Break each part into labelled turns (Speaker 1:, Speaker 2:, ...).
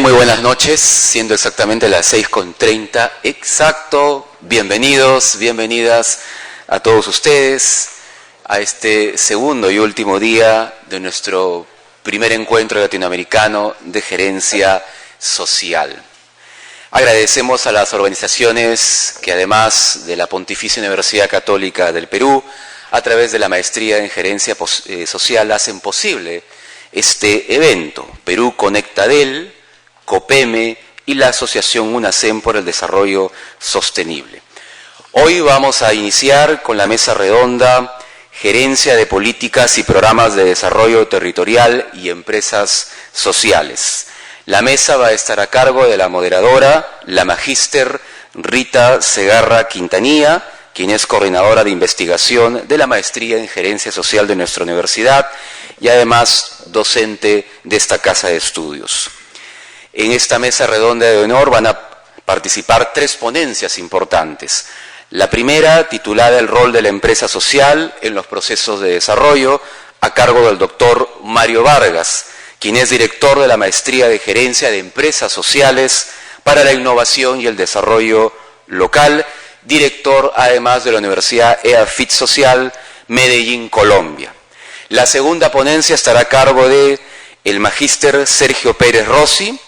Speaker 1: Muy buenas noches, siendo exactamente las 6:30 exacto. Bienvenidos, bienvenidas a todos ustedes a este segundo y último día de nuestro primer encuentro latinoamericano de gerencia social. Agradecemos a las organizaciones que, además de la Pontificia Universidad Católica del Perú, a través de la Maestría en Gerencia Social, hacen posible este evento. Perú Conecta Del, COPEME y la Asociación UNACEM por el Desarrollo Sostenible. Hoy vamos a iniciar con la mesa redonda Gerencia de Políticas y Programas de Desarrollo Territorial y Empresas Sociales. La mesa va a estar a cargo de la moderadora, la magíster Rita Segarra Quintanilla, quien es coordinadora de investigación de la Maestría en Gerencia Social de nuestra universidad y además docente de esta casa de estudios. En esta mesa redonda de honor van a participar 3 ponencias importantes. La primera, titulada El rol de la empresa social en los procesos de desarrollo, a cargo del doctor Mario Vargas, quien es director de la Maestría de Gerencia de Empresas Sociales para la Innovación y el Desarrollo Local, director además de la Universidad EAFIT Social, Medellín, Colombia. La segunda ponencia estará a cargo de el magíster Sergio Pérez Rossi.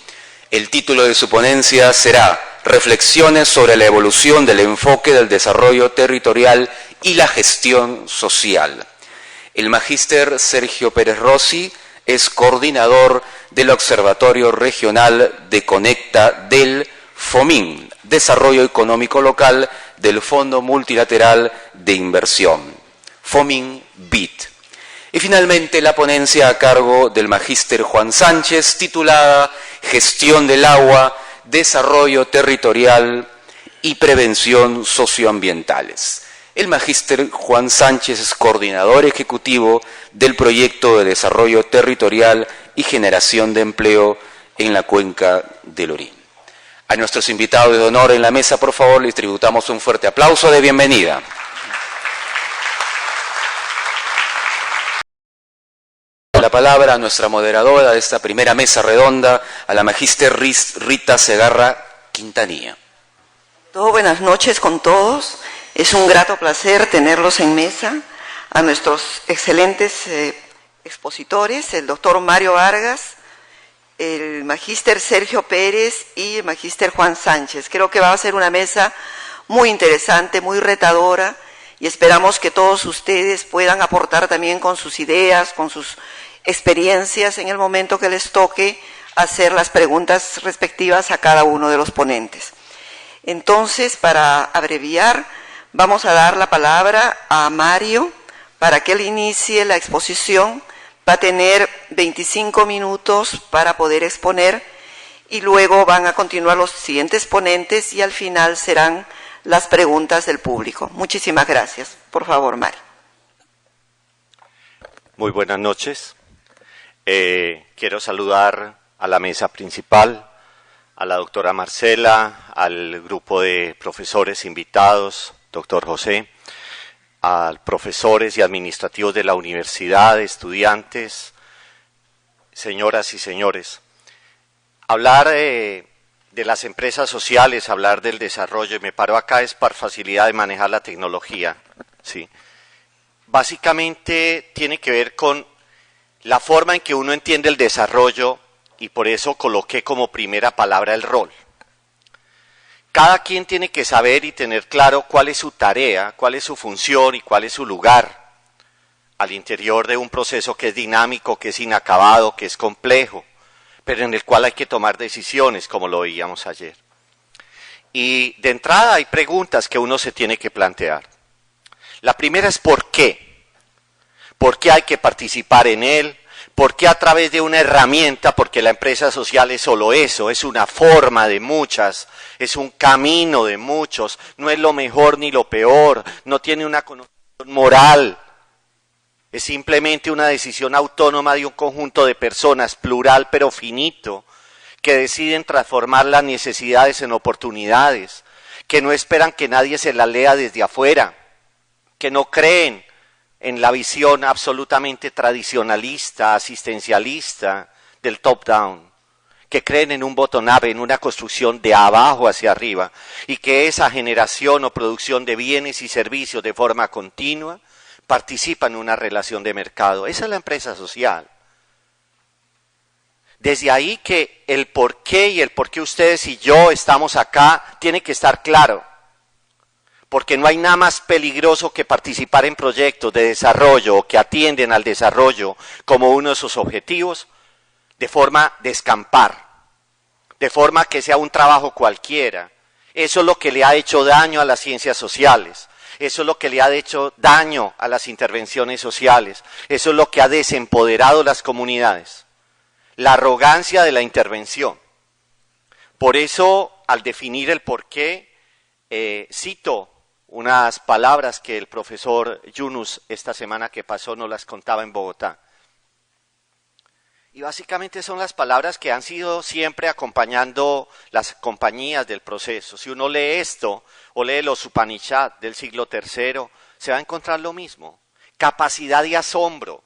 Speaker 1: El título de su ponencia será Reflexiones sobre la evolución del enfoque del desarrollo territorial y la gestión social. El magíster Sergio Pérez Rossi es coordinador del Observatorio Regional de Conecta del FOMIN, Desarrollo Económico Local del Fondo Multilateral de Inversión, FOMIN-BID. Y finalmente la ponencia a cargo del magíster Juan Sánchez, titulada Gestión del agua, desarrollo territorial y prevención socioambientales. El magíster Juan Sánchez es coordinador ejecutivo del proyecto de desarrollo territorial y generación de empleo en la cuenca del Orín. A nuestros invitados de honor en la mesa, por favor, les tributamos un fuerte aplauso de bienvenida. La palabra a nuestra moderadora de esta primera mesa redonda, a la magíster Rita Segarra Quintanilla.
Speaker 2: Buenas noches con todos. Es un grato placer tenerlos en mesa. A nuestros excelentes expositores, el doctor Mario Vargas, el magíster Sergio Pérez y el magíster Juan Sánchez. Creo que va a ser una mesa muy interesante, muy retadora, y esperamos que todos ustedes puedan aportar también con sus ideas, con sus experiencias en el momento que les toque hacer las preguntas respectivas a cada uno de los ponentes. Entonces, para abreviar, vamos a dar la palabra a Mario para que él inicie la exposición. Va a tener 25 minutos para poder exponer y luego van a continuar los siguientes ponentes y al final serán las preguntas del público. Muchísimas gracias. Por favor, Mario.
Speaker 3: Muy buenas noches. Quiero saludar a la mesa principal, a la doctora Marcela, al grupo de profesores invitados, doctor José, a profesores y administrativos de la universidad, estudiantes, señoras y señores. Hablar de las empresas sociales, hablar del desarrollo, y me paro acá es por facilidad de manejar la tecnología, ¿sí? Básicamente tiene que ver con la forma en que uno entiende el desarrollo y por eso coloqué como primera palabra el rol. Cada quien tiene que saber y tener claro cuál es su tarea, cuál es su función y cuál es su lugar al interior de un proceso que es dinámico, que es inacabado, que es complejo, pero en el cual hay que tomar decisiones, como lo veíamos ayer. Y de entrada hay preguntas que uno se tiene que plantear. La primera es ¿por qué? ¿Por qué hay que participar en él? ¿Por qué a través de una herramienta? Porque la empresa social es solo eso, es una forma de muchas, es un camino de muchos, no es lo mejor ni lo peor, no tiene una connotación moral, es simplemente una decisión autónoma de un conjunto de personas, plural pero finito, que deciden transformar las necesidades en oportunidades, que no esperan que nadie se la lea desde afuera, que no creen en la visión absolutamente tradicionalista, asistencialista del top-down, que creen en un bottom-up, en una construcción de abajo hacia arriba, y que esa generación o producción de bienes y servicios de forma continua participa en una relación de mercado. Esa es la empresa social. Desde ahí que el por qué ustedes y yo estamos acá tiene que estar claro. Porque no hay nada más peligroso que participar en proyectos de desarrollo o que atienden al desarrollo como uno de sus objetivos, de forma de escampar, de forma que sea un trabajo cualquiera. Eso es lo que le ha hecho daño a las ciencias sociales, eso es lo que le ha hecho daño a las intervenciones sociales, eso es lo que ha desempoderado las comunidades, la arrogancia de la intervención. Por eso, al definir el porqué, cito unas palabras que el profesor Yunus esta semana que pasó nos las contaba en Bogotá. Y básicamente son las palabras que han sido siempre acompañando las compañías del proceso. Si uno lee esto o lee los Upanishad del siglo III, se va a encontrar lo mismo. Capacidad y asombro.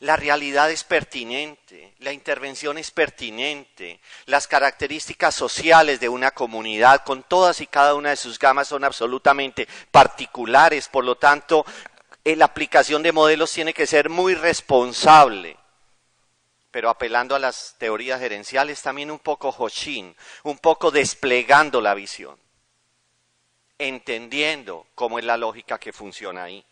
Speaker 3: La realidad es pertinente, la intervención es pertinente, las características sociales de una comunidad con todas y cada una de sus gamas son absolutamente particulares, por lo tanto, la aplicación de modelos tiene que ser muy responsable, pero apelando a las teorías gerenciales también un poco Hoshin, un poco desplegando la visión, entendiendo cómo es la lógica que funciona ahí.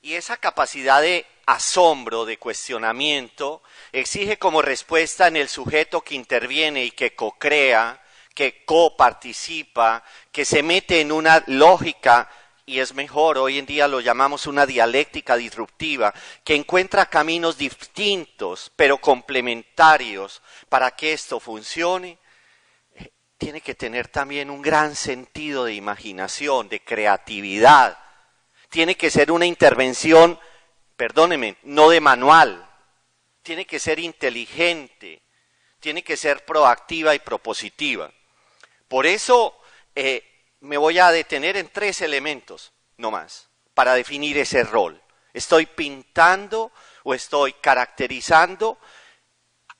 Speaker 3: Y esa capacidad de asombro, de cuestionamiento, exige como respuesta en el sujeto que interviene y que co-crea, que coparticipa, que se mete en una lógica, y es mejor, hoy en día lo llamamos una dialéctica disruptiva, que encuentra caminos distintos, pero complementarios para que esto funcione. Tiene que tener también un gran sentido de imaginación, de creatividad. Tiene que ser una intervención, perdónenme, no de manual. Tiene que ser inteligente, tiene que ser proactiva y propositiva. Por eso me voy a detener en 3 elementos, no más, para definir ese rol. Estoy pintando o estoy caracterizando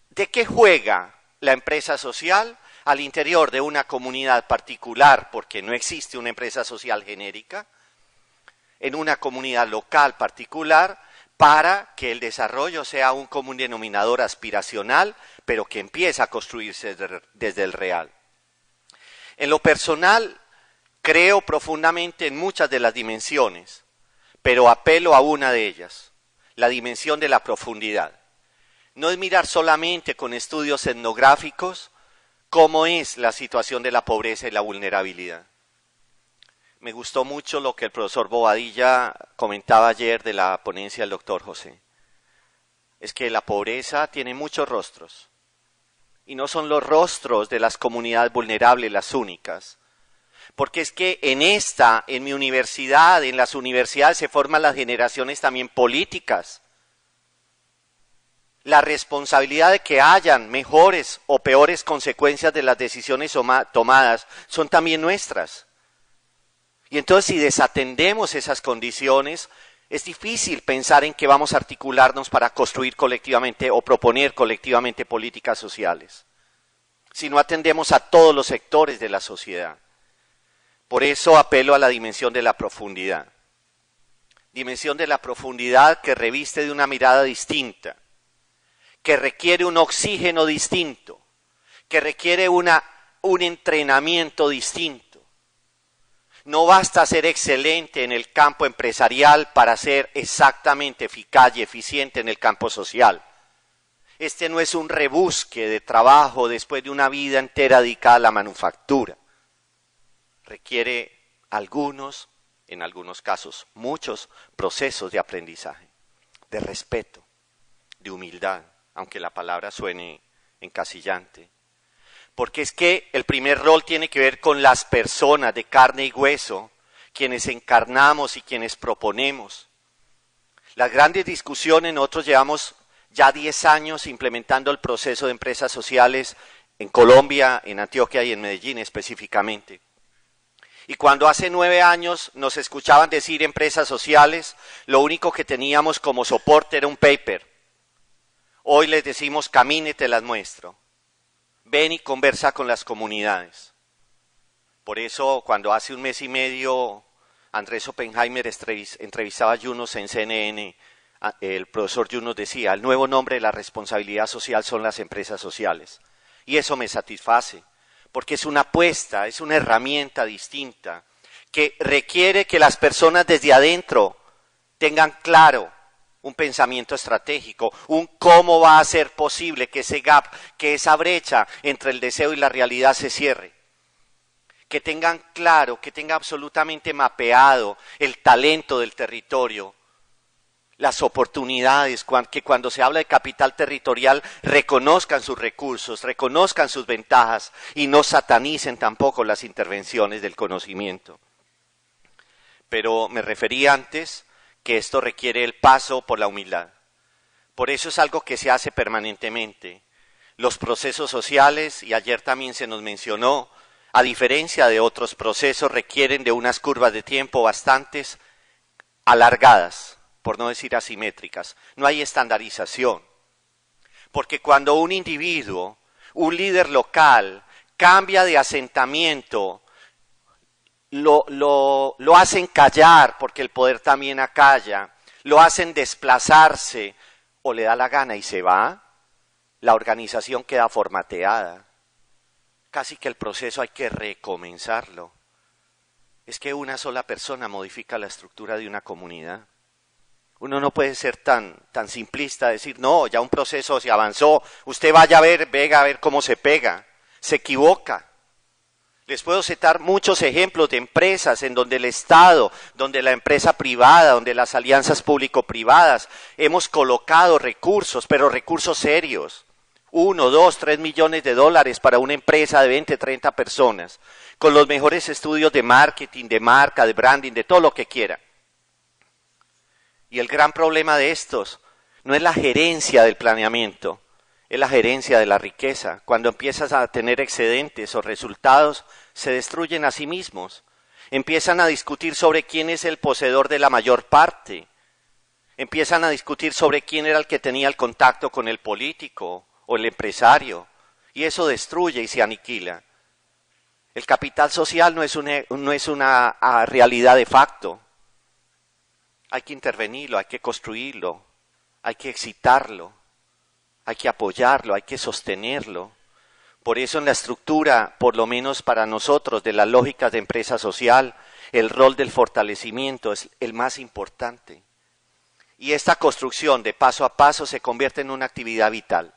Speaker 3: de qué juega la empresa social al interior de una comunidad particular, porque no existe una empresa social genérica, en una comunidad local particular, para que el desarrollo sea un común denominador aspiracional, pero que empiece a construirse desde el real. En lo personal, creo profundamente en muchas de las dimensiones, pero apelo a una de ellas, la dimensión de la profundidad. No es mirar solamente con estudios etnográficos cómo es la situación de la pobreza y la vulnerabilidad. Me gustó mucho lo que el profesor Bobadilla comentaba ayer de la ponencia del doctor José. Es que la pobreza tiene muchos rostros. Y no son los rostros de las comunidades vulnerables las únicas. Porque es que en mi universidad, en las universidades se forman las generaciones también políticas. La responsabilidad de que hayan mejores o peores consecuencias de las decisiones tomadas son también nuestras. Y entonces si desatendemos esas condiciones, es difícil pensar en que vamos a articularnos para construir colectivamente o proponer colectivamente políticas sociales, si no atendemos a todos los sectores de la sociedad. Por eso apelo a la dimensión de la profundidad. Dimensión de la profundidad que reviste de una mirada distinta, que requiere un oxígeno distinto, que requiere un entrenamiento distinto. No basta ser excelente en el campo empresarial para ser exactamente eficaz y eficiente en el campo social. Este no es un rebusque de trabajo después de una vida entera dedicada a la manufactura. Requiere en algunos casos, muchos procesos de aprendizaje, de respeto, de humildad, aunque la palabra suene encasillante. Porque es que el primer rol tiene que ver con las personas de carne y hueso, quienes encarnamos y quienes proponemos. Las grandes discusiones, nosotros llevamos ya 10 años implementando el proceso de empresas sociales en Colombia, en Antioquia y en Medellín específicamente. Y cuando hace 9 años nos escuchaban decir empresas sociales, lo único que teníamos como soporte era un paper, Hoy les decimos, camine, te las muestro. Ven y conversa con las comunidades. Por eso, cuando hace un mes y medio Andrés Oppenheimer entrevistaba a Yunus en CNN, el profesor Yunus decía, el nuevo nombre de la responsabilidad social son las empresas sociales. Y eso me satisface, porque es una apuesta, es una herramienta distinta, que requiere que las personas desde adentro tengan claro un pensamiento estratégico, un cómo va a ser posible que ese gap, que esa brecha entre el deseo y la realidad se cierre. Que tengan claro, que tengan absolutamente mapeado el talento del territorio, las oportunidades, que cuando se habla de capital territorial reconozcan sus recursos, reconozcan sus ventajas y no satanicen tampoco las intervenciones del conocimiento. Pero me referí antes que esto requiere el paso por la humildad. Por eso es algo que se hace permanentemente. Los procesos sociales, y ayer también se nos mencionó, a diferencia de otros procesos, requieren de unas curvas de tiempo bastante alargadas, por no decir asimétricas. No hay estandarización. Porque cuando un individuo, un líder local, cambia de asentamiento, lo hacen callar, porque el poder también acalla, lo hacen desplazarse, o le da la gana y se va, la organización queda formateada. Casi que el proceso hay que recomenzarlo. Es que una sola persona modifica la estructura de una comunidad. Uno no puede ser tan simplista, decir, no, ya un proceso se avanzó, usted vaya a ver cómo se pega. Se equivoca. Les puedo citar muchos ejemplos de empresas en donde el Estado, donde la empresa privada, donde las alianzas público-privadas, hemos colocado recursos, pero recursos serios. 1, 2, 3 millones de dólares para una empresa de 20, 30 personas, con los mejores estudios de marketing, de marca, de branding, de todo lo que quiera. Y el gran problema de estos no es la gerencia del planeamiento, es la gerencia de la riqueza. Cuando empiezas a tener excedentes o resultados, se destruyen a sí mismos. Empiezan a discutir sobre quién es el poseedor de la mayor parte. Empiezan a discutir sobre quién era el que tenía el contacto con el político o el empresario. Y eso destruye y se aniquila. El capital social no es una realidad de facto. Hay que intervenirlo, hay que construirlo, hay que excitarlo. Hay que apoyarlo, hay que sostenerlo. Por eso en la estructura, por lo menos para nosotros, de las lógicas de empresa social, el rol del fortalecimiento es el más importante. Y esta construcción de paso a paso se convierte en una actividad vital.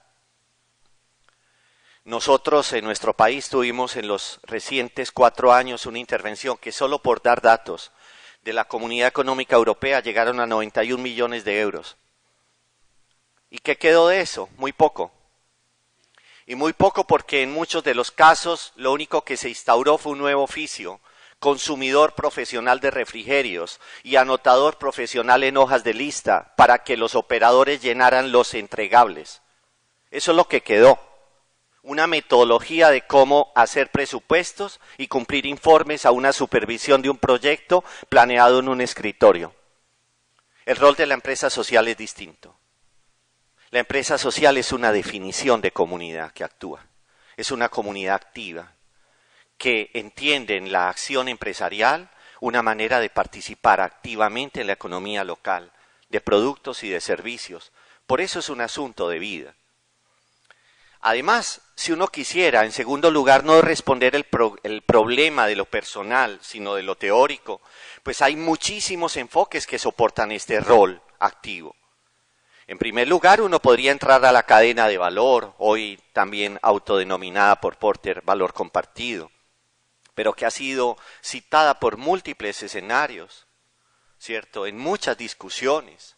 Speaker 3: Nosotros en nuestro país tuvimos en los recientes 4 años una intervención que solo por dar datos de la Comunidad Económica Europea llegaron a 91 millones de euros. ¿Y qué quedó de eso? Muy poco. Y muy poco porque en muchos de los casos lo único que se instauró fue un nuevo oficio, consumidor profesional de refrigerios y anotador profesional en hojas de lista para que los operadores llenaran los entregables. Eso es lo que quedó. Una metodología de cómo hacer presupuestos y cumplir informes a una supervisión de un proyecto planeado en un escritorio. El rol de la empresa social es distinto. La empresa social es una definición de comunidad que actúa. Es una comunidad activa que entiende en la acción empresarial una manera de participar activamente en la economía local, de productos y de servicios. Por eso es un asunto de vida. Además, si uno quisiera, en segundo lugar, no responder el problema de lo personal, sino de lo teórico, pues hay muchísimos enfoques que soportan este rol activo. En primer lugar, uno podría entrar a la cadena de valor, hoy también autodenominada por Porter valor compartido, pero que ha sido citada por múltiples escenarios, ¿cierto? En muchas discusiones.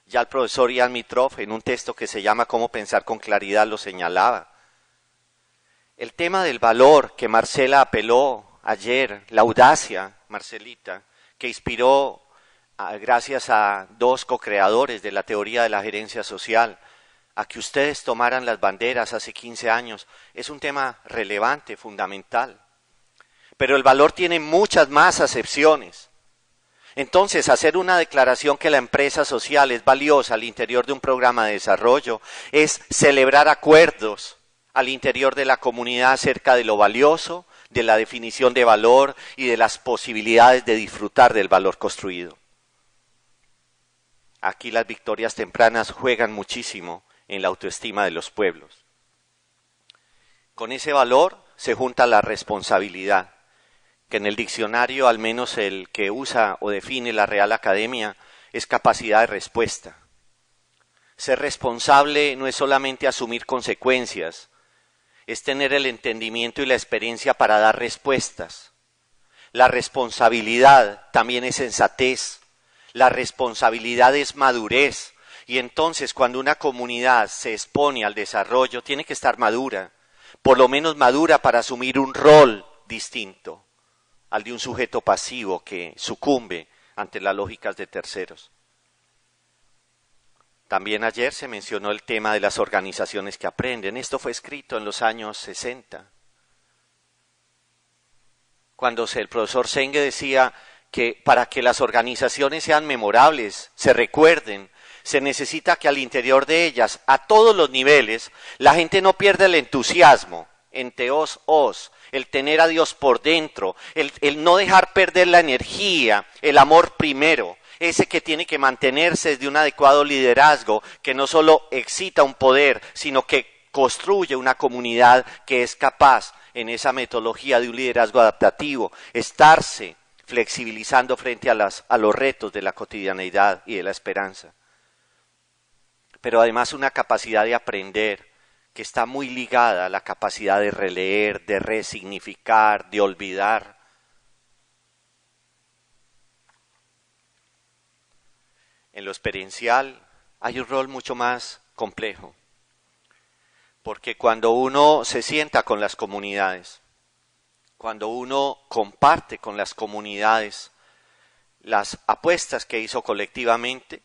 Speaker 3: Ya el profesor Ian Mitrov, en un texto que se llama Cómo pensar con claridad, lo señalaba. El tema del valor que Marcela apeló ayer, la audacia, Marcelita, que inspiró gracias a 2 co-creadores de la teoría de la gerencia social, a que ustedes tomaran las banderas hace 15 años, es un tema relevante, fundamental. Pero el valor tiene muchas más acepciones. Entonces, hacer una declaración que la empresa social es valiosa al interior de un programa de desarrollo es celebrar acuerdos al interior de la comunidad acerca de lo valioso, de la definición de valor y de las posibilidades de disfrutar del valor construido. Aquí las victorias tempranas juegan muchísimo en la autoestima de los pueblos. Con ese valor se junta la responsabilidad, que en el diccionario, al menos el que usa o define la Real Academia, es capacidad de respuesta. Ser responsable no es solamente asumir consecuencias, es tener el entendimiento y la experiencia para dar respuestas. La responsabilidad también es sensatez, la responsabilidad es madurez, y entonces cuando una comunidad se expone al desarrollo tiene que estar madura, por lo menos madura para asumir un rol distinto al de un sujeto pasivo que sucumbe ante las lógicas de terceros. También ayer se mencionó el tema de las organizaciones que aprenden. Esto fue escrito en los años 60. Cuando el profesor Senge decía que para que las organizaciones sean memorables, se recuerden, se necesita que al interior de ellas, a todos los niveles, la gente no pierda el entusiasmo, enteos os, el tener a Dios por dentro, el no dejar perder la energía, el amor primero, ese que tiene que mantenerse desde un adecuado liderazgo, que no solo excita un poder, sino que construye una comunidad que es capaz, en esa metodología de un liderazgo adaptativo, estarse flexibilizando frente a los retos de la cotidianeidad y de la esperanza. Pero además una capacidad de aprender, que está muy ligada a la capacidad de releer, de resignificar, de olvidar. En lo experiencial hay un rol mucho más complejo, porque cuando uno se sienta con las comunidades, cuando uno comparte con las comunidades las apuestas que hizo colectivamente,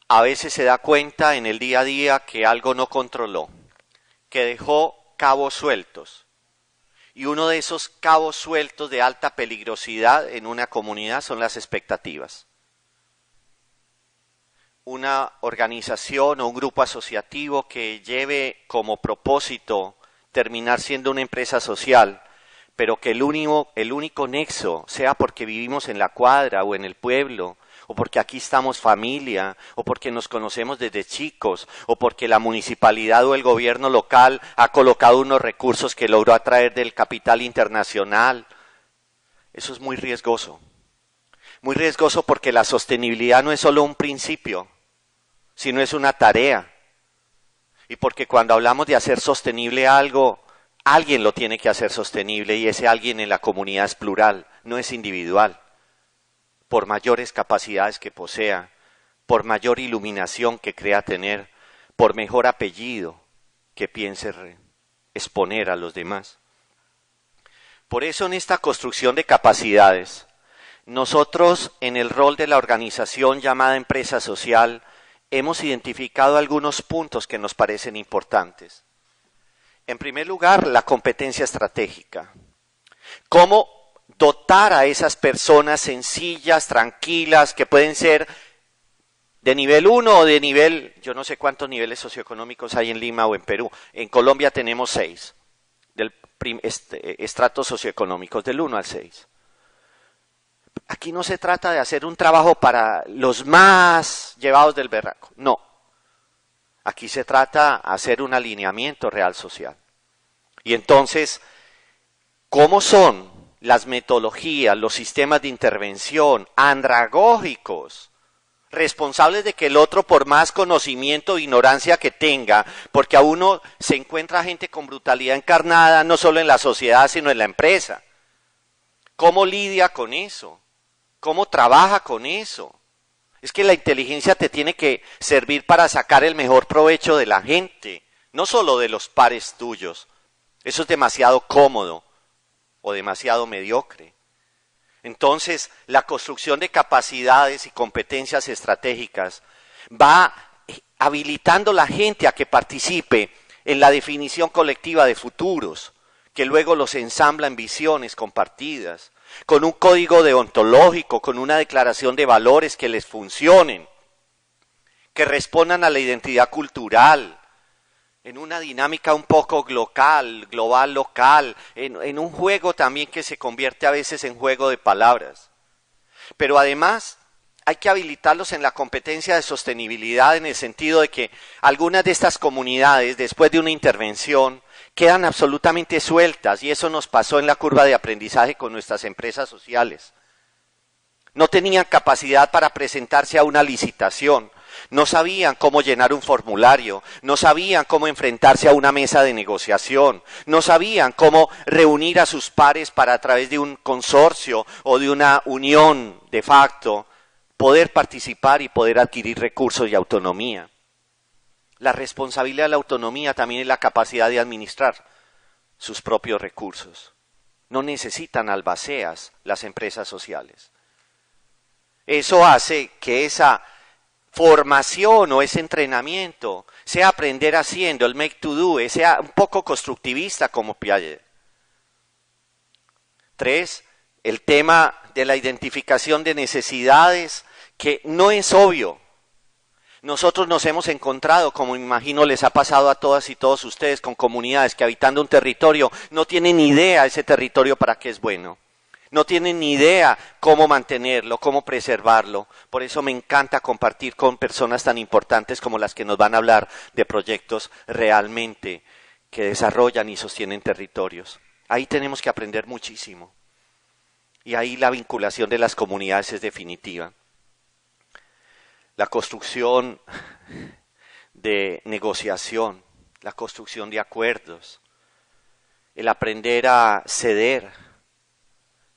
Speaker 3: a veces se da cuenta en el día a día que algo no controló, que dejó cabos sueltos. Y uno de esos cabos sueltos de alta peligrosidad en una comunidad son las expectativas. Una organización o un grupo asociativo que lleve como propósito terminar siendo una empresa social, pero que el único nexo sea porque vivimos en la cuadra o en el pueblo, o porque aquí estamos familia, o porque nos conocemos desde chicos, o porque la municipalidad o el gobierno local ha colocado unos recursos que logró atraer del capital internacional. Eso es muy riesgoso. Muy riesgoso porque la sostenibilidad no es solo un principio, sino es una tarea. Y porque cuando hablamos de hacer sostenible algo, alguien lo tiene que hacer sostenible, y ese alguien en la comunidad es plural, no es individual. Por mayores capacidades que posea, por mayor iluminación que crea tener, por mejor apellido que piense exponer a los demás. Por eso en esta construcción de capacidades, nosotros en el rol de la organización llamada empresa social, hemos identificado algunos puntos que nos parecen importantes. En primer lugar, la competencia estratégica. ¿Cómo dotar a esas personas sencillas, tranquilas, que pueden ser de nivel 1 o de nivel, yo no sé cuántos niveles socioeconómicos hay en Lima o en Perú. En Colombia tenemos 6, estratos socioeconómicos, del 1 al 6. Aquí no se trata de hacer un trabajo para los más llevados del berraco, no. Aquí se trata de hacer un alineamiento real social. Y entonces, ¿cómo son las metodologías, los sistemas de intervención andragógicos, responsables de que el otro, por más conocimiento o ignorancia que tenga, porque a uno se encuentra gente con brutalidad encarnada, no solo en la sociedad, sino en la empresa? ¿Cómo lidia con eso? ¿Cómo trabaja con eso? Es que la inteligencia te tiene que servir para sacar el mejor provecho de la gente, no solo de los pares tuyos. Eso es demasiado cómodo o demasiado mediocre. Entonces, la construcción de capacidades y competencias estratégicas va habilitando a la gente a que participe en la definición colectiva de futuros, que luego los ensambla en visiones compartidas. con un código deontológico, con una declaración de valores que les funcionen, que respondan a la identidad cultural, en una dinámica un poco global, local, en un juego también que se convierte a veces en juego de palabras. Pero además hay que habilitarlos en la competencia de sostenibilidad en el sentido de que algunas de estas comunidades, después de una intervención, quedan absolutamente sueltas, y eso nos pasó en la curva de aprendizaje con nuestras empresas sociales. No tenían capacidad para presentarse a una licitación, no sabían cómo llenar un formulario, no sabían cómo enfrentarse a una mesa de negociación, no sabían cómo reunir a sus pares para a través de un consorcio o de una unión de facto poder participar y poder adquirir recursos y autonomía. La responsabilidad de la autonomía también es la capacidad de administrar sus propios recursos. No necesitan albaceas las empresas sociales. Eso hace que esa formación o ese entrenamiento sea aprender haciendo, el make to do, sea un poco constructivista como Piaget. 3, el tema de la identificación de necesidades, que no es obvio. Nosotros nos hemos encontrado, como me imagino les ha pasado a todas y todos ustedes, con comunidades que habitando un territorio no tienen ni idea ese territorio para qué es bueno. No tienen ni idea cómo mantenerlo, cómo preservarlo. Por eso me encanta compartir con personas tan importantes como las que nos van a hablar de proyectos realmente que desarrollan y sostienen territorios. Ahí tenemos que aprender muchísimo. Y ahí la vinculación de las comunidades es definitiva. La construcción de negociación, la construcción de acuerdos, el aprender a ceder,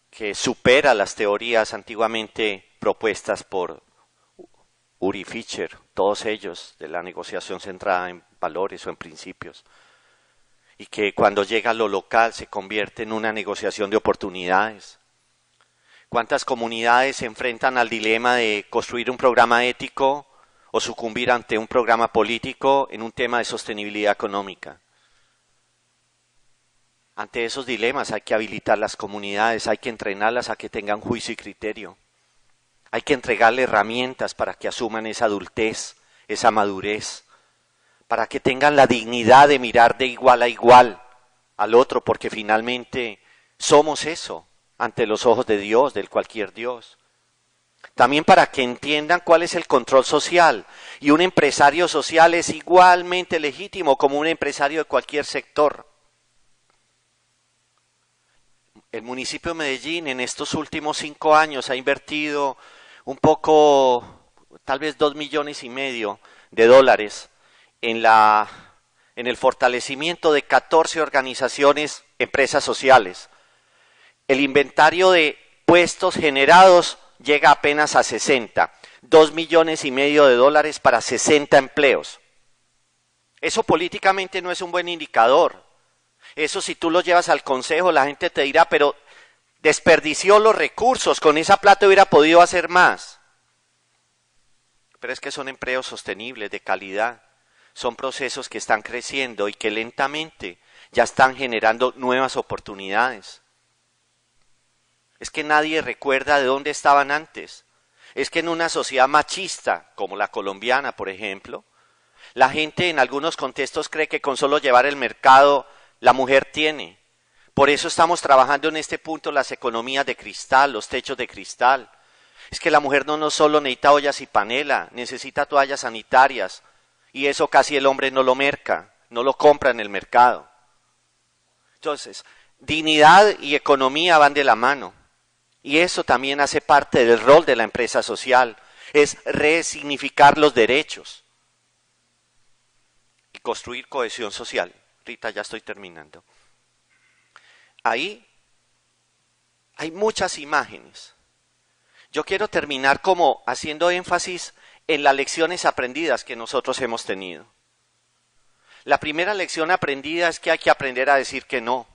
Speaker 3: que supera las teorías antiguamente propuestas por Uri Fischer, todos ellos de la negociación centrada en valores o en principios, y que cuando llega a lo local se convierte en una negociación de oportunidades. ¿Cuántas comunidades se enfrentan al dilema de construir un programa ético o sucumbir ante un programa político en un tema de sostenibilidad económica? Ante esos dilemas hay que habilitar las comunidades, hay que entrenarlas a que tengan juicio y criterio. Hay que entregarle herramientas para que asuman esa adultez, esa madurez, para que tengan la dignidad de mirar de igual a igual al otro, porque finalmente somos eso ante los ojos de Dios, del cualquier Dios. También para que entiendan cuál es el control social, y un empresario social es igualmente legítimo como un empresario de cualquier sector. El municipio de Medellín en estos últimos 5 años ha invertido un poco, tal vez $2,5 millones en el fortalecimiento de 14 organizaciones, empresas sociales. El inventario de puestos generados llega apenas a 60, $2,5 millones para 60 empleos. Eso políticamente no es un buen indicador. Eso si tú lo llevas al consejo, la gente te dirá, pero desperdició los recursos, con esa plata hubiera podido hacer más. Pero es que son empleos sostenibles, de calidad. Son procesos que están creciendo y que lentamente ya están generando nuevas oportunidades. Es que nadie recuerda de dónde estaban antes. Es que en una sociedad machista, como la colombiana, por ejemplo, la gente en algunos contextos cree que con solo llevar el mercado la mujer tiene. Por eso estamos trabajando en este punto las economías de cristal, los techos de cristal. Es que la mujer no solo necesita ollas y panela, necesita toallas sanitarias, y eso casi el hombre no lo merca, no lo compra en el mercado. Entonces, dignidad y economía van de la mano, y eso también hace parte del rol de la empresa social, es resignificar los derechos y construir cohesión social. Rita, ya estoy terminando. Ahí hay muchas imágenes. Yo quiero terminar como haciendo énfasis en las lecciones aprendidas que nosotros hemos tenido. La primera lección aprendida es que hay que aprender a decir que no.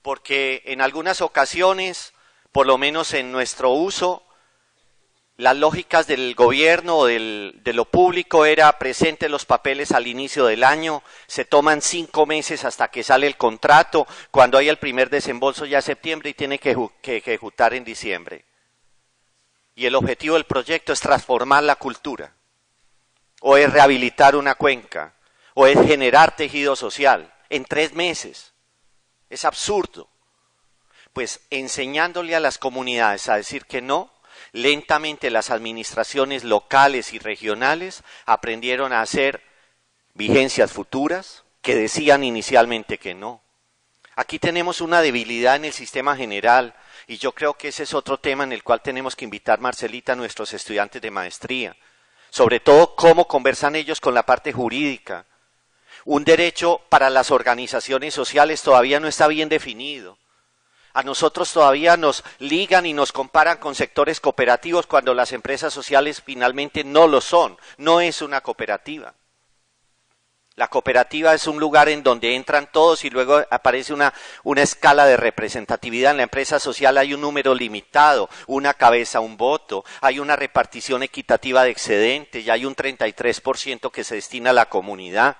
Speaker 3: Porque en algunas ocasiones, por lo menos en nuestro uso, las lógicas del gobierno o de lo público era presente los papeles al inicio del año, se toman 5 meses hasta que sale el contrato, cuando hay el primer desembolso ya es septiembre y tiene que ejecutar en diciembre. Y el objetivo del proyecto es transformar la cultura, o es rehabilitar una cuenca, o es generar tejido social en 3 meses. Es absurdo. Pues enseñándole a las comunidades a decir que no, lentamente las administraciones locales y regionales aprendieron a hacer vigencias futuras que decían inicialmente que no. Aquí tenemos una debilidad en el sistema general y yo creo que ese es otro tema en el cual tenemos que invitar, Marcelita, a nuestros estudiantes de maestría. Sobre todo cómo conversan ellos con la parte jurídica. Un derecho para las organizaciones sociales todavía no está bien definido. A nosotros todavía nos ligan y nos comparan con sectores cooperativos cuando las empresas sociales finalmente no lo son, no es una cooperativa. La cooperativa es un lugar en donde entran todos y luego aparece una escala de representatividad. En la empresa social hay un número limitado, una cabeza, un voto, hay una repartición equitativa de excedentes y hay un 33% que se destina a la comunidad.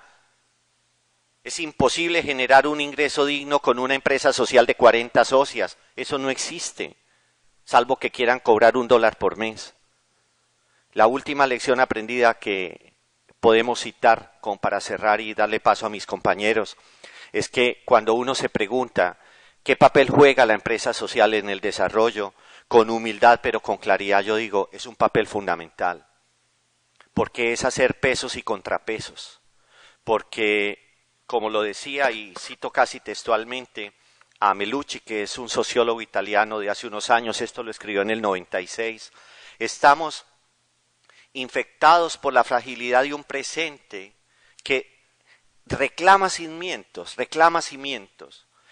Speaker 3: Es imposible generar un ingreso digno con una empresa social de 40 socias. Eso no existe, salvo que quieran cobrar $1 por mes. La última lección aprendida que podemos citar como para cerrar y darle paso a mis compañeros es que cuando uno se pregunta qué papel juega la empresa social en el desarrollo, con humildad pero con claridad, yo digo, es un papel fundamental. Porque es hacer pesos y contrapesos. Porque como lo decía, y cito casi textualmente a Melucci, que es un sociólogo italiano de hace unos años, esto lo escribió en el 96, estamos infectados por la fragilidad de un presente que reclama cimientos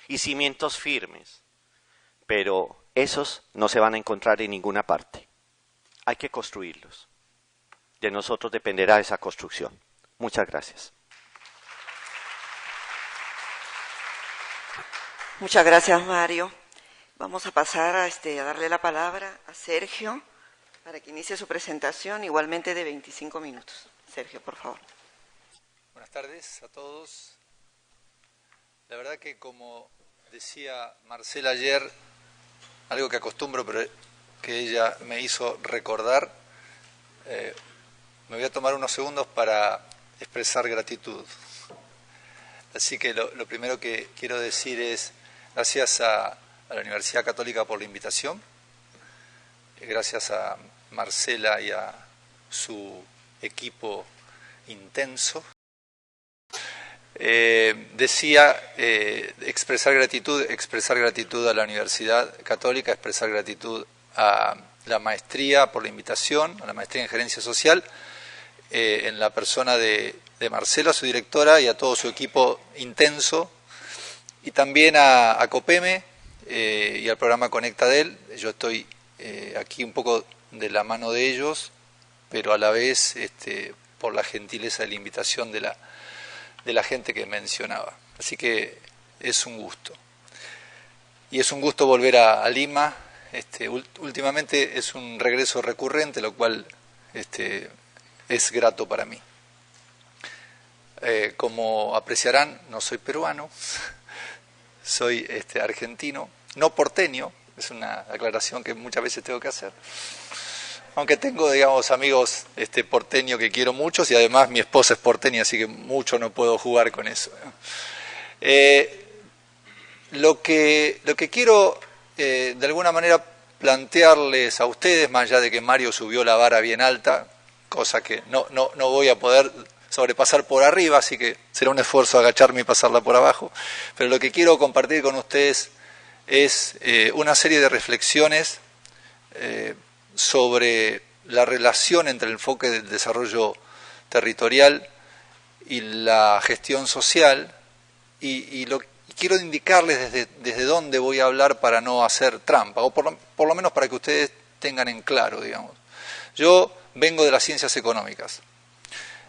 Speaker 3: y cimientos firmes, pero esos no se van a encontrar en ninguna parte. Hay que construirlos. De nosotros dependerá esa construcción. Muchas gracias.
Speaker 2: Muchas gracias, Mario. Vamos a pasar a darle la palabra a Sergio para que inicie su presentación, igualmente de 25 minutos. Sergio, por favor.
Speaker 4: Buenas tardes a todos. La verdad que, como decía Marcela ayer, algo que acostumbro, pero que ella me hizo recordar, me voy a tomar unos segundos para expresar gratitud. Así que lo primero que quiero decir es gracias a la Universidad Católica por la invitación, gracias a Marcela y a su equipo intenso. Decía expresar gratitud a la Universidad Católica, expresar gratitud a la maestría por la invitación, a la maestría en gerencia social, en la persona de Marcela, su directora, y a todo su equipo intenso, y también a COPEME y al programa Conectadel. Yo estoy aquí un poco de la mano de ellos, pero a la vez por la gentileza de la invitación de la gente que mencionaba. Así que es un gusto. Y es un gusto volver a Lima. Últimamente es un regreso recurrente, lo cual es grato para mí. Como apreciarán, no soy peruano, soy argentino, no porteño, es una aclaración que muchas veces tengo que hacer. Aunque tengo, digamos, amigos porteños que quiero muchos, y además mi esposa es porteña, así que mucho no puedo jugar con eso. Lo que quiero de alguna manera plantearles a ustedes, más allá de que Mario subió la vara bien alta, cosa que no voy a poder sobrepasar por arriba, así que será un esfuerzo agacharme y pasarla por abajo, pero lo que quiero compartir con ustedes es una serie de reflexiones sobre la relación entre el enfoque del desarrollo territorial y la gestión social, y quiero indicarles desde dónde voy a hablar para no hacer trampa, o por lo menos para que ustedes tengan en claro, digamos. Yo vengo de las ciencias económicas,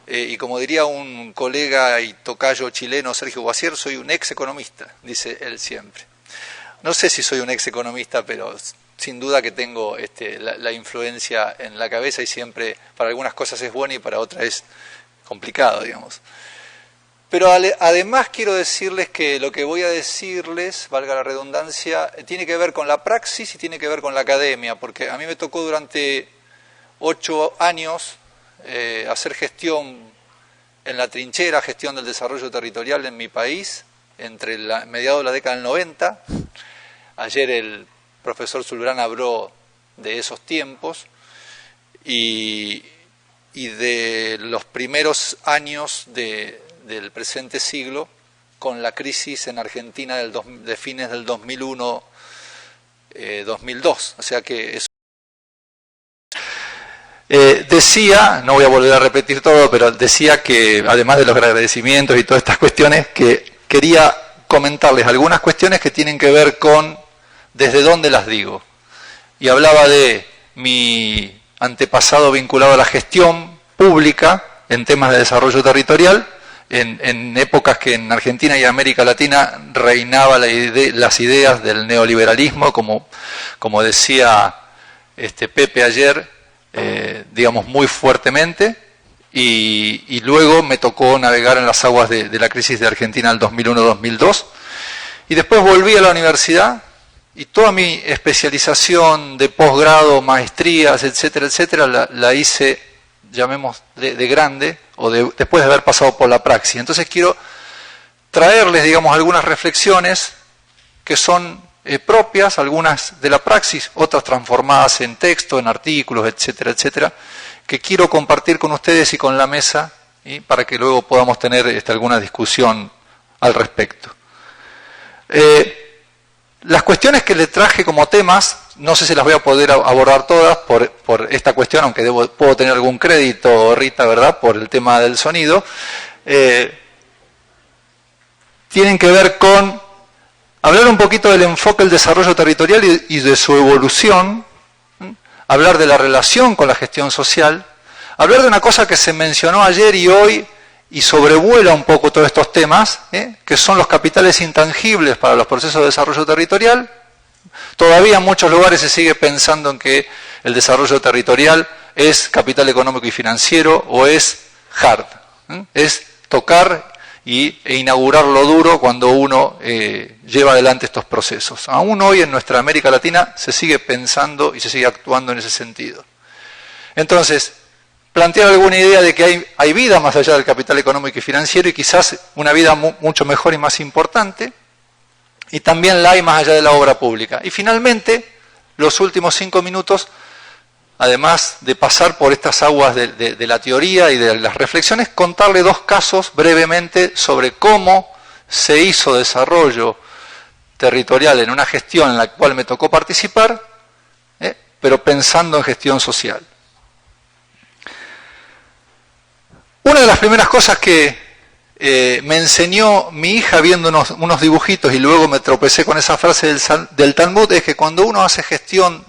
Speaker 4: y como diría un colega y tocayo chileno, Sergio Guasier, soy un ex economista, dice él siempre. No sé si soy un ex economista, pero sin duda que tengo la influencia en la cabeza y siempre para algunas cosas es bueno y para otras es complicado, digamos. Pero además quiero decirles que lo que voy a decirles, valga la redundancia, tiene que ver con la praxis y tiene que ver con la academia, porque a mí me tocó durante 8 años hacer gestión en la trinchera, gestión del desarrollo territorial en mi país, entre mediados de la década del 90. Ayer el profesor Zulbrán habló de esos tiempos y de los primeros años del presente siglo, con la crisis en Argentina de fines del 2001-2002. O sea que eso. Decía, no voy a volver a repetir todo, pero decía que además de los agradecimientos y todas estas cuestiones, que quería comentarles algunas cuestiones que tienen que ver con desde dónde las digo. Y hablaba de mi antepasado vinculado a la gestión pública en temas de desarrollo territorial, en épocas que en Argentina y América Latina reinaba las ideas del neoliberalismo, como decía Pepe ayer, digamos muy fuertemente, y luego me tocó navegar en las aguas de la crisis de Argentina del 2001-2002, y después volví a la universidad, y toda mi especialización de posgrado, maestrías, etcétera, etcétera, la hice, llamemos de grande, o después de haber pasado por la praxis. Entonces quiero traerles, digamos, algunas reflexiones que son propias, algunas de la praxis, otras transformadas en texto, en artículos, etcétera, etcétera, que quiero compartir con ustedes y con la mesa, ¿sí?, para que luego podamos tener alguna discusión al respecto. Las cuestiones que le traje como temas, no sé si las voy a poder abordar todas por esta cuestión, aunque puedo tener algún crédito, Rita, ¿verdad?, por el tema del sonido. Tienen que ver con hablar un poquito del enfoque del desarrollo territorial y de su evolución, hablar de la relación con la gestión social, hablar de una cosa que se mencionó ayer y hoy y sobrevuela un poco todos estos temas, que son los capitales intangibles para los procesos de desarrollo territorial. Todavía en muchos lugares se sigue pensando en que el desarrollo territorial es capital económico y financiero o es hard, es tocar e inaugurar lo duro cuando uno lleva adelante estos procesos. Aún hoy en nuestra América Latina se sigue pensando y se sigue actuando en ese sentido. Entonces, plantear alguna idea de que hay vida más allá del capital económico y financiero y quizás una vida mucho mejor y más importante, y también la hay más allá de la obra pública. Y finalmente, los últimos 5 minutos, además de pasar por estas aguas de la teoría y de las reflexiones, contarle 2 casos brevemente sobre cómo se hizo desarrollo territorial en una gestión en la cual me tocó participar, pero pensando en gestión social. Una de las primeras cosas que me enseñó mi hija viendo unos dibujitos y luego me tropecé con esa frase del Talmud es que cuando uno hace gestión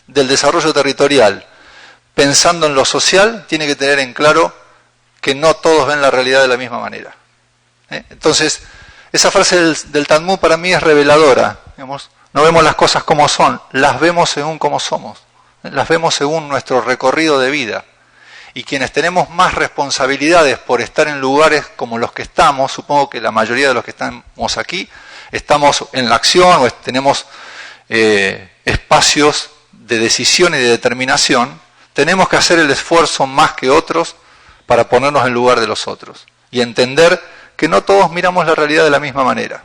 Speaker 4: del desarrollo territorial pensando en lo social, tiene que tener en claro que no todos ven la realidad de la misma manera. Entonces, esa frase del Talmud para mí es reveladora. Digamos, no vemos las cosas como son, las vemos según cómo somos, las vemos según nuestro recorrido de vida. Y quienes tenemos más responsabilidades por estar en lugares como los que estamos, supongo que la mayoría de los que estamos aquí, estamos en la acción o tenemos espacios de decisión y de determinación, tenemos que hacer el esfuerzo más que otros para ponernos en lugar de los otros y entender que no todos miramos la realidad de la misma manera.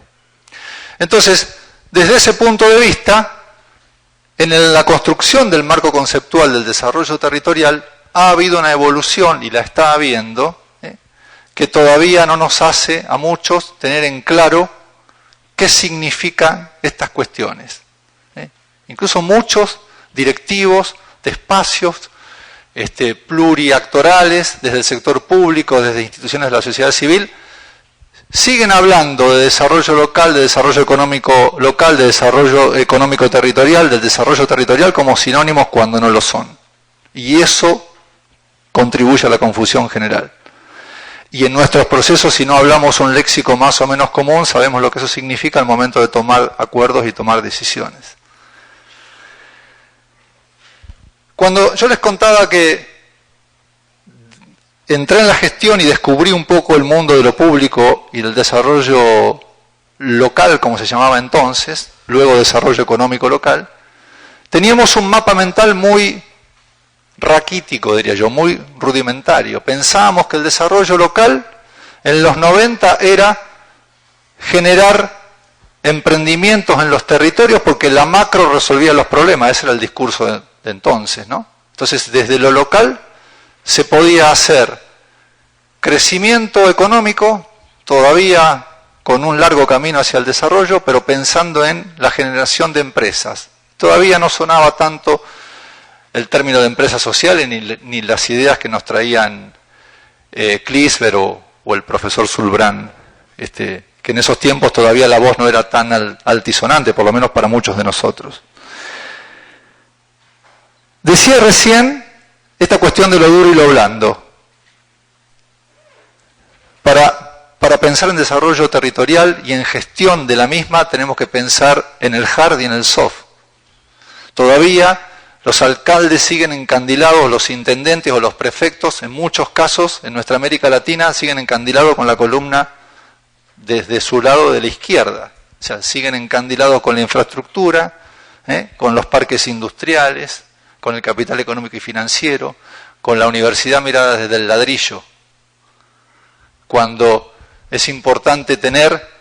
Speaker 4: Entonces, desde ese punto de vista, en la construcción del marco conceptual del desarrollo territorial, ha habido una evolución, y la está habiendo, que todavía no nos hace a muchos tener en claro qué significan estas cuestiones. Incluso muchos directivos de espacios pluriactorales, desde el sector público, desde instituciones de la sociedad civil, siguen hablando de desarrollo local, de desarrollo económico local, de desarrollo económico territorial, del desarrollo territorial como sinónimos cuando no lo son. Y eso contribuye a la confusión general. Y en nuestros procesos, si no hablamos un léxico más o menos común, sabemos lo que eso significa al momento de tomar acuerdos y tomar decisiones. Cuando yo les contaba que entré en la gestión y descubrí un poco el mundo de lo público y del desarrollo local, como se llamaba entonces, luego desarrollo económico local, teníamos un mapa mental muy raquítico, diría yo, muy rudimentario. Pensábamos que el desarrollo local en los 90 era generar emprendimientos en los territorios porque la macro resolvía los problemas, ese era el discurso de entonces, ¿no? Entonces, desde lo local se podía hacer crecimiento económico, todavía con un largo camino hacia el desarrollo, pero pensando en la generación de empresas. Todavía no sonaba tanto el término de empresas sociales ni las ideas que nos traían Klisber o el profesor Zulbrand, que en esos tiempos todavía la voz no era tan altisonante, por lo menos para muchos de nosotros. Decía recién esta cuestión de lo duro y lo blando. Para pensar en desarrollo territorial y en gestión de la misma tenemos que pensar en el hard y en el soft. Todavía los alcaldes siguen encandilados, los intendentes o los prefectos, en muchos casos en nuestra América Latina, siguen encandilados con la columna desde su lado de la izquierda. O sea, siguen encandilados con la infraestructura, con los parques industriales, con el capital económico y financiero, con la universidad mirada desde el ladrillo. Cuando es importante tener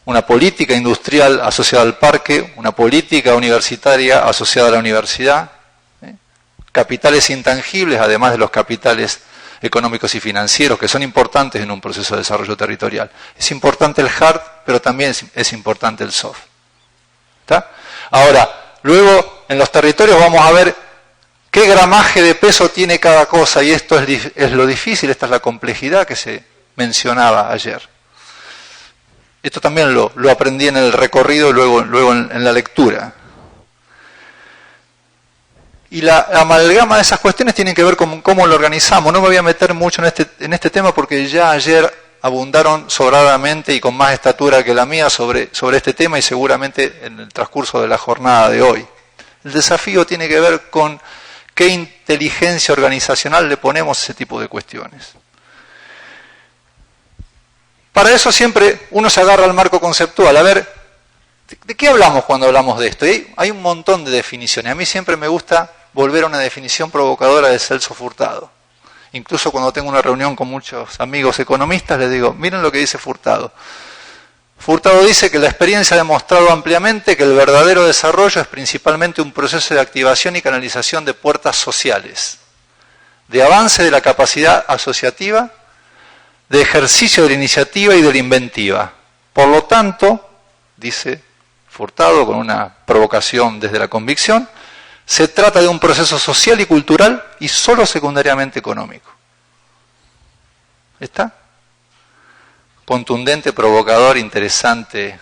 Speaker 4: una política industrial asociada al parque, una política universitaria asociada a la universidad, capitales intangibles, además de los capitales económicos y financieros, que son importantes en un proceso de desarrollo territorial. Es importante el hard, pero también es importante el soft. ¿Está? Ahora, luego en los territorios vamos a ver qué gramaje de peso tiene cada cosa, y esto es lo difícil, esta es la complejidad que se mencionaba ayer. Esto también lo aprendí en el recorrido y luego en la lectura. Y la amalgama de esas cuestiones tienen que ver con cómo lo organizamos. No me voy a meter mucho en este tema porque ya ayer abundaron sobradamente y con más estatura que la mía sobre este tema y seguramente en el transcurso de la jornada de hoy. El desafío tiene que ver con qué inteligencia organizacional le ponemos a ese tipo de cuestiones. Para eso siempre uno se agarra al marco conceptual. A ver, ¿de qué hablamos cuando hablamos de esto? Y hay un montón de definiciones. A mí siempre me gusta volver a una definición provocadora de Celso Furtado. Incluso cuando tengo una reunión con muchos amigos economistas, les digo, miren lo que dice Furtado. Furtado dice que la experiencia ha demostrado ampliamente que el verdadero desarrollo es principalmente un proceso de activación y canalización de puertas sociales, de avance de la capacidad asociativa, de ejercicio de la iniciativa y de la inventiva. Por lo tanto, dice Furtado con una provocación desde la convicción, se trata de un proceso social y cultural y solo secundariamente económico. ¿Está? Contundente, provocador, interesante.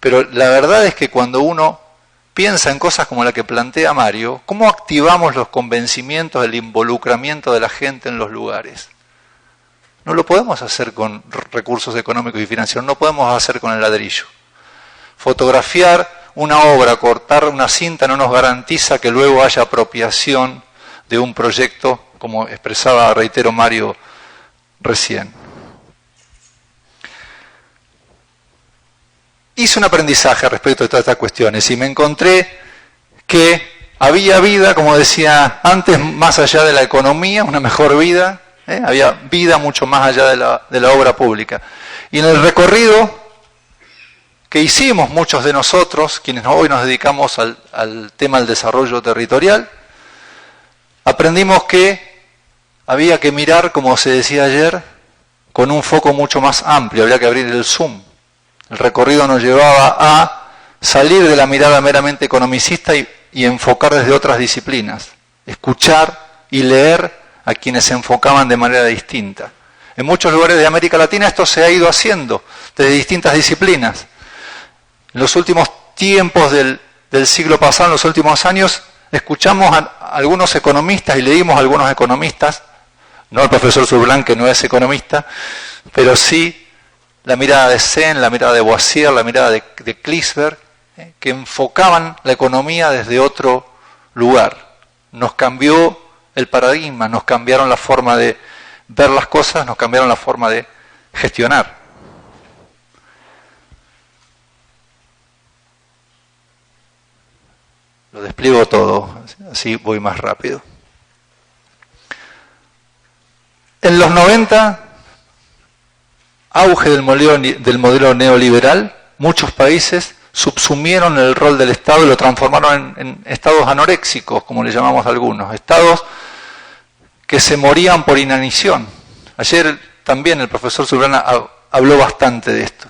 Speaker 4: Pero la verdad es que cuando uno piensa en cosas como la que plantea Mario, ¿cómo activamos los convencimientos, el involucramiento de la gente en los lugares? No lo podemos hacer con recursos económicos y financieros, no podemos hacer con el ladrillo. Fotografiar una obra, cortar una cinta no nos garantiza que luego haya apropiación de un proyecto, como expresaba, reitero, Mario recién. Hice un aprendizaje respecto de todas estas cuestiones y me encontré que había vida, como decía antes, más allá de la economía, una mejor vida, había vida mucho más allá de la obra pública. Y en el recorrido que hicimos muchos de nosotros, quienes hoy nos dedicamos al tema del desarrollo territorial, aprendimos que había que mirar, como se decía ayer, con un foco mucho más amplio, había que abrir el zoom. El recorrido nos llevaba a salir de la mirada meramente economicista y enfocar desde otras disciplinas, escuchar y leer a quienes se enfocaban de manera distinta. En muchos lugares de América Latina esto se ha ido haciendo desde distintas disciplinas. En los últimos tiempos del siglo pasado, en los últimos años, escuchamos a algunos economistas y leímos a algunos economistas, no el profesor Zulbrand, que no es economista, pero sí la mirada de Sen, la mirada de Boissier, la mirada de Klisber, que enfocaban la economía desde otro lugar. nos cambió el paradigma, nos cambiaron la forma de ver las cosas, nos cambiaron la forma de gestionar. Lo despliego todo, así voy más rápido. En los 90, auge del modelo neoliberal, muchos países subsumieron el rol del Estado y lo transformaron en estados anoréxicos, como le llamamos algunos, estados que se morían por inanición. Ayer también el profesor Zubrana habló bastante de esto.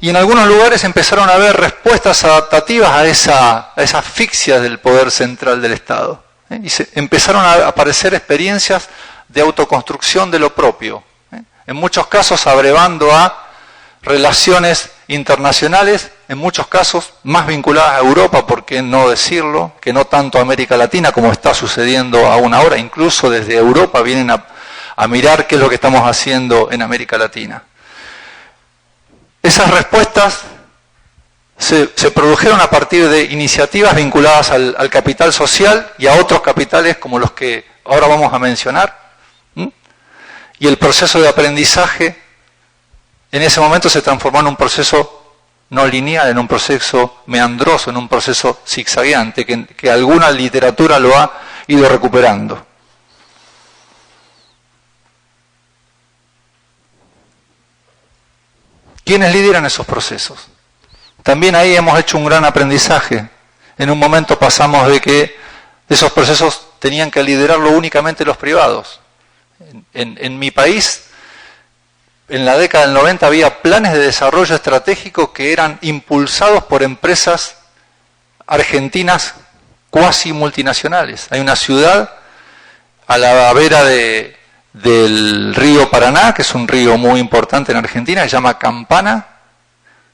Speaker 4: Y en algunos lugares empezaron a haber respuestas adaptativas a esa asfixia del poder central del Estado. Y empezaron a aparecer experiencias de autoconstrucción de lo propio. En muchos casos abrevando a relaciones internacionales, en muchos casos más vinculadas a Europa, por qué no decirlo, que no tanto a América Latina como está sucediendo aún ahora. Incluso desde Europa vienen a mirar qué es lo que estamos haciendo en América Latina. Esas respuestas se produjeron a partir de iniciativas vinculadas al capital social y a otros capitales como los que ahora vamos a mencionar. Y el proceso de aprendizaje en ese momento se transformó en un proceso no lineal, en un proceso meandroso, en un proceso zigzagueante, que alguna literatura lo ha ido recuperando. ¿Quiénes lideran esos procesos? También ahí hemos hecho un gran aprendizaje. En un momento pasamos de que esos procesos tenían que liderarlo únicamente los privados. En mi país, en la década del 90 había planes de desarrollo estratégico que eran impulsados por empresas argentinas cuasi multinacionales. Hay una ciudad a la vera del río Paraná, que es un río muy importante en Argentina, que se llama Campana,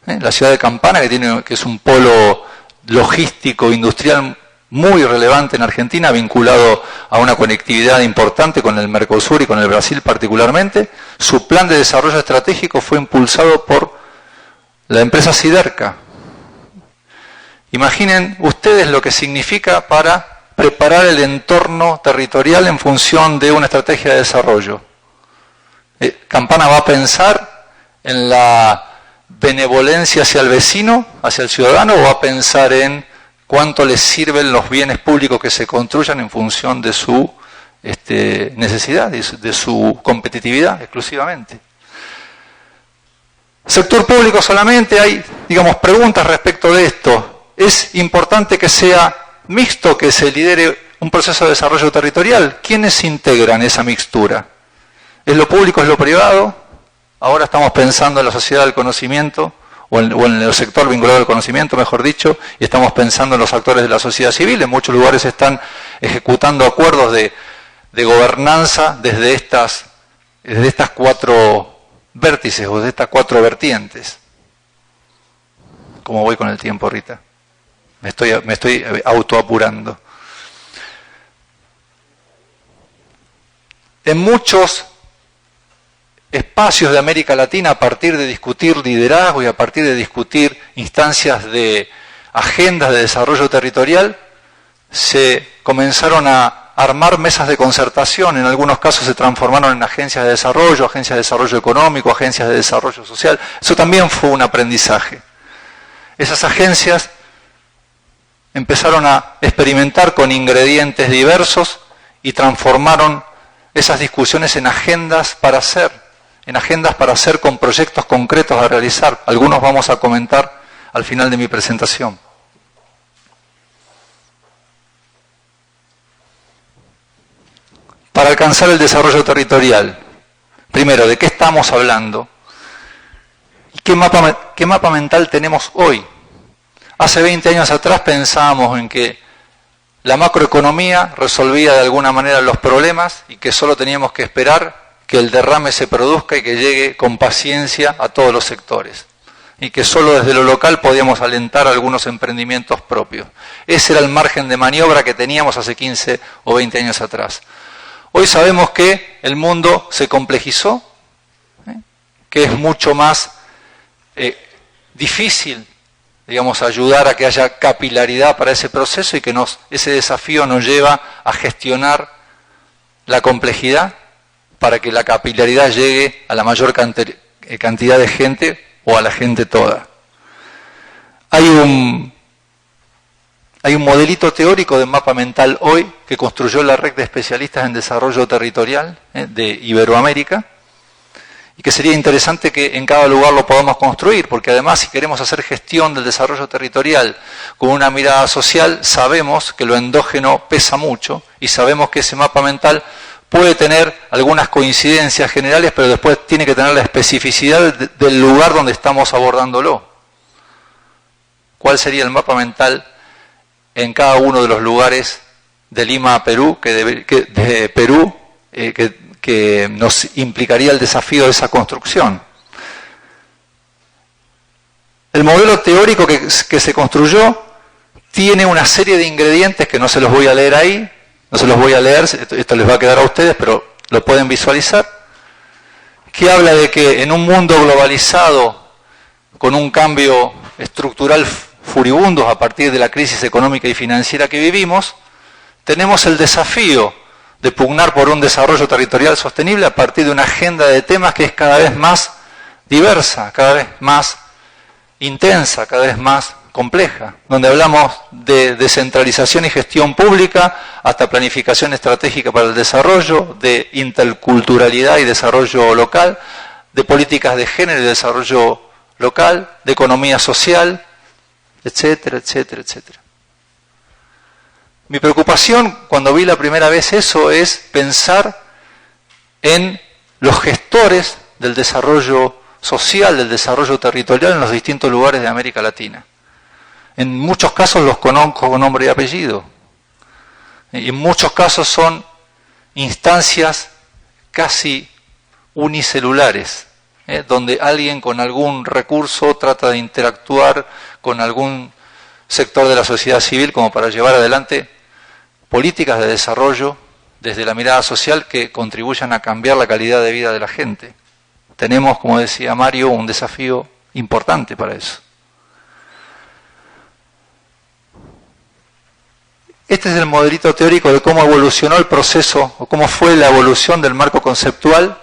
Speaker 4: la ciudad de Campana, que es un polo logístico industrial muy relevante en Argentina, vinculado a una conectividad importante con el Mercosur y con el Brasil particularmente. Su plan de desarrollo estratégico fue impulsado por la empresa Siderca. Imaginen ustedes lo que significa para preparar el entorno territorial en función de una estrategia de desarrollo. Campana va a pensar en la benevolencia hacia el vecino, hacia el ciudadano, o va a pensar en cuánto les sirven los bienes públicos que se construyan en función de su necesidad, de su competitividad exclusivamente. Sector público solamente, hay, digamos, preguntas respecto de esto. Es importante que sea mixto, que se lidere un proceso de desarrollo territorial. ¿Quiénes integran esa mixtura? ¿Es lo público, es lo privado? Ahora estamos pensando en la sociedad del conocimiento, o en el sector vinculado al conocimiento, mejor dicho, y estamos pensando en los actores de la sociedad civil. En muchos lugares se están ejecutando acuerdos de gobernanza desde estas 4 vértices o de estas 4 vertientes. ¿Cómo voy con el tiempo, Rita? Me estoy autoapurando. En muchos espacios de América Latina, a partir de discutir liderazgo y a partir de discutir instancias de agendas de desarrollo territorial, se comenzaron a armar mesas de concertación. En algunos casos se transformaron en agencias de desarrollo económico, agencias de desarrollo social. Eso también fue un aprendizaje. Esas agencias empezaron a experimentar con ingredientes diversos y transformaron esas discusiones en agendas para hacer con proyectos concretos a realizar. Algunos vamos a comentar al final de mi presentación. Para alcanzar el desarrollo territorial, primero, ¿de qué estamos hablando? ¿Y qué mapa mental tenemos hoy? Hace 20 años atrás pensábamos en que la macroeconomía resolvía de alguna manera los problemas y que solo teníamos que esperar que el derrame se produzca y que llegue con paciencia a todos los sectores. Y que solo desde lo local podíamos alentar algunos emprendimientos propios. Ese era el margen de maniobra que teníamos hace 15 o 20 años atrás. Hoy sabemos que el mundo se complejizó, que es mucho más difícil digamos, ayudar a que haya capilaridad para ese proceso y que ese desafío nos lleva a gestionar la complejidad para que la capilaridad llegue a la mayor cantidad de gente o a la gente toda. Hay un modelito teórico de mapa mental hoy que construyó la Red de Especialistas en Desarrollo Territorial de Iberoamérica, y que sería interesante que en cada lugar lo podamos construir, porque además si queremos hacer gestión del desarrollo territorial con una mirada social, sabemos que lo endógeno pesa mucho y sabemos que ese mapa mental puede tener algunas coincidencias generales, pero después tiene que tener la especificidad del lugar donde estamos abordándolo. ¿Cuál sería el mapa mental en cada uno de los lugares de Lima a Perú, de Perú, que nos implicaría el desafío de esa construcción? El modelo teórico que se construyó tiene una serie de ingredientes que no se los voy a leer ahí, no se los voy a leer, esto les va a quedar a ustedes, pero lo pueden visualizar, que habla de que en un mundo globalizado, con un cambio estructural furibundos a partir de la crisis económica y financiera que vivimos, tenemos el desafío de pugnar por un desarrollo territorial sostenible a partir de una agenda de temas que es cada vez más diversa, cada vez más intensa, cada vez más compleja, donde hablamos de descentralización y gestión pública hasta planificación estratégica para el desarrollo, de interculturalidad y desarrollo local, de políticas de género y desarrollo local, de economía social, etcétera, etcétera, etcétera. Mi preocupación cuando vi la primera vez eso es pensar en los gestores del desarrollo social, del desarrollo territorial en los distintos lugares de América Latina. En muchos casos los conozco con nombre y apellido. Y en muchos casos son instancias casi unicelulares, donde alguien con algún recurso trata de interactuar con algún sector de la sociedad civil como para llevar adelante políticas de desarrollo desde la mirada social que contribuyan a cambiar la calidad de vida de la gente. Tenemos, como decía Mario, un desafío importante para eso. Este es el modelito teórico de cómo evolucionó el proceso, o cómo fue la evolución del marco conceptual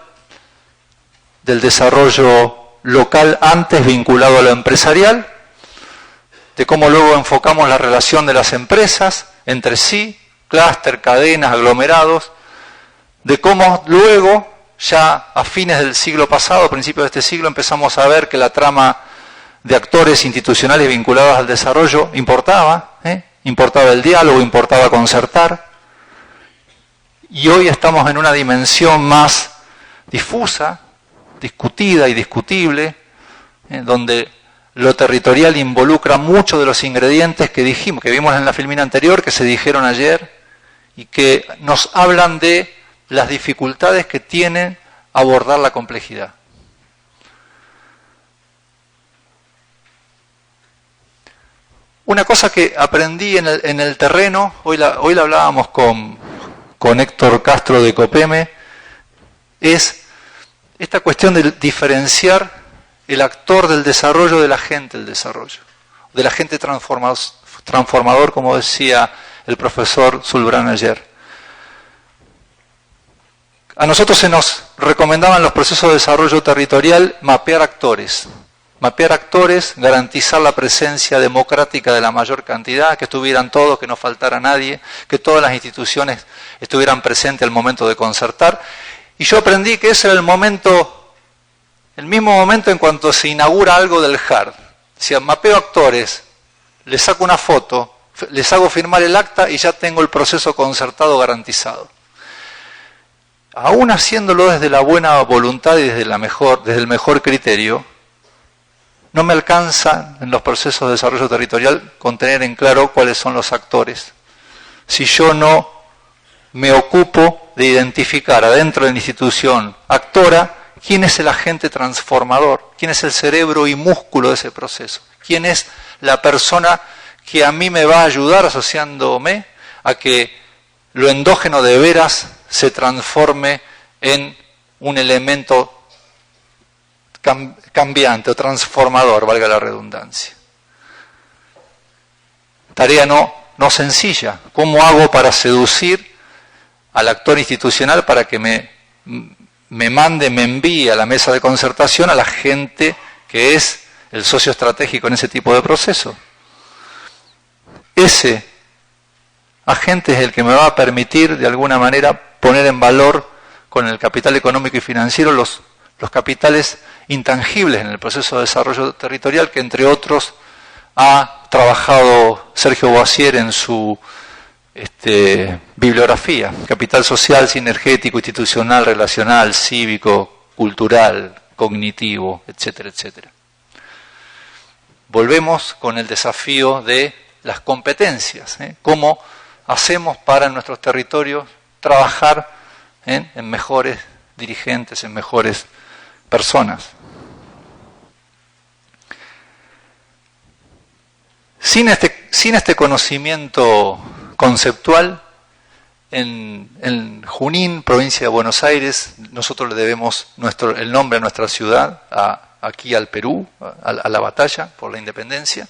Speaker 4: del desarrollo local antes vinculado a lo empresarial, de cómo luego enfocamos la relación de las empresas entre sí, clúster, cadenas, aglomerados, de cómo luego, ya a fines del siglo pasado, a principios de este siglo, empezamos a ver que la trama de actores institucionales vinculados al desarrollo importaba el diálogo, importaba concertar, y hoy estamos en una dimensión más difusa, discutida y discutible, donde lo territorial involucra muchos de los ingredientes que dijimos, que vimos en la filmina anterior, que se dijeron ayer, y que nos hablan de las dificultades que tiene abordar la complejidad. Una cosa que aprendí en el terreno, hoy la hablábamos con Héctor Castro de Copeme, es esta cuestión de diferenciar el actor del desarrollo del agente del desarrollo, del agente transformador, como decía el profesor Zulbrán ayer. A nosotros se nos recomendaban los procesos de desarrollo territorial mapear actores, garantizar la presencia democrática de la mayor cantidad, que estuvieran todos, que no faltara nadie, que todas las instituciones estuvieran presentes al momento de concertar. Y yo aprendí que ese era el mismo momento en cuanto se inaugura algo del HARD. Si mapeo actores, les saco una foto, les hago firmar el acta y ya tengo el proceso concertado garantizado. Aún haciéndolo desde la buena voluntad y desde el mejor criterio, no me alcanza en los procesos de desarrollo territorial con tener en claro cuáles son los actores. Si yo no me ocupo de identificar adentro de la institución actora quién es el agente transformador, quién es el cerebro y músculo de ese proceso, quién es la persona que a mí me va a ayudar asociándome a que lo endógeno de veras se transforme en un elemento cambiante o transformador, valga la redundancia. tarea no sencilla. ¿Cómo hago para seducir al actor institucional para que me envíe a la mesa de concertación a la gente que es el socio estratégico en ese tipo de proceso? Ese agente es el que me va a permitir, de alguna manera, poner en valor con el capital económico y financiero los capitales intangibles en el proceso de desarrollo territorial que, entre otros, ha trabajado Sergio Boissier en su bibliografía: capital social, sinergético, institucional, relacional, cívico, cultural, cognitivo, etcétera, etcétera. Volvemos con el desafío de las competencias, ¿Cómo hacemos para en nuestros territorios trabajar en mejores dirigentes, en mejores personas? Sin este conocimiento conceptual, en Junín, provincia de Buenos Aires, nosotros le debemos el nombre a nuestra ciudad, aquí al Perú, a la batalla por la independencia.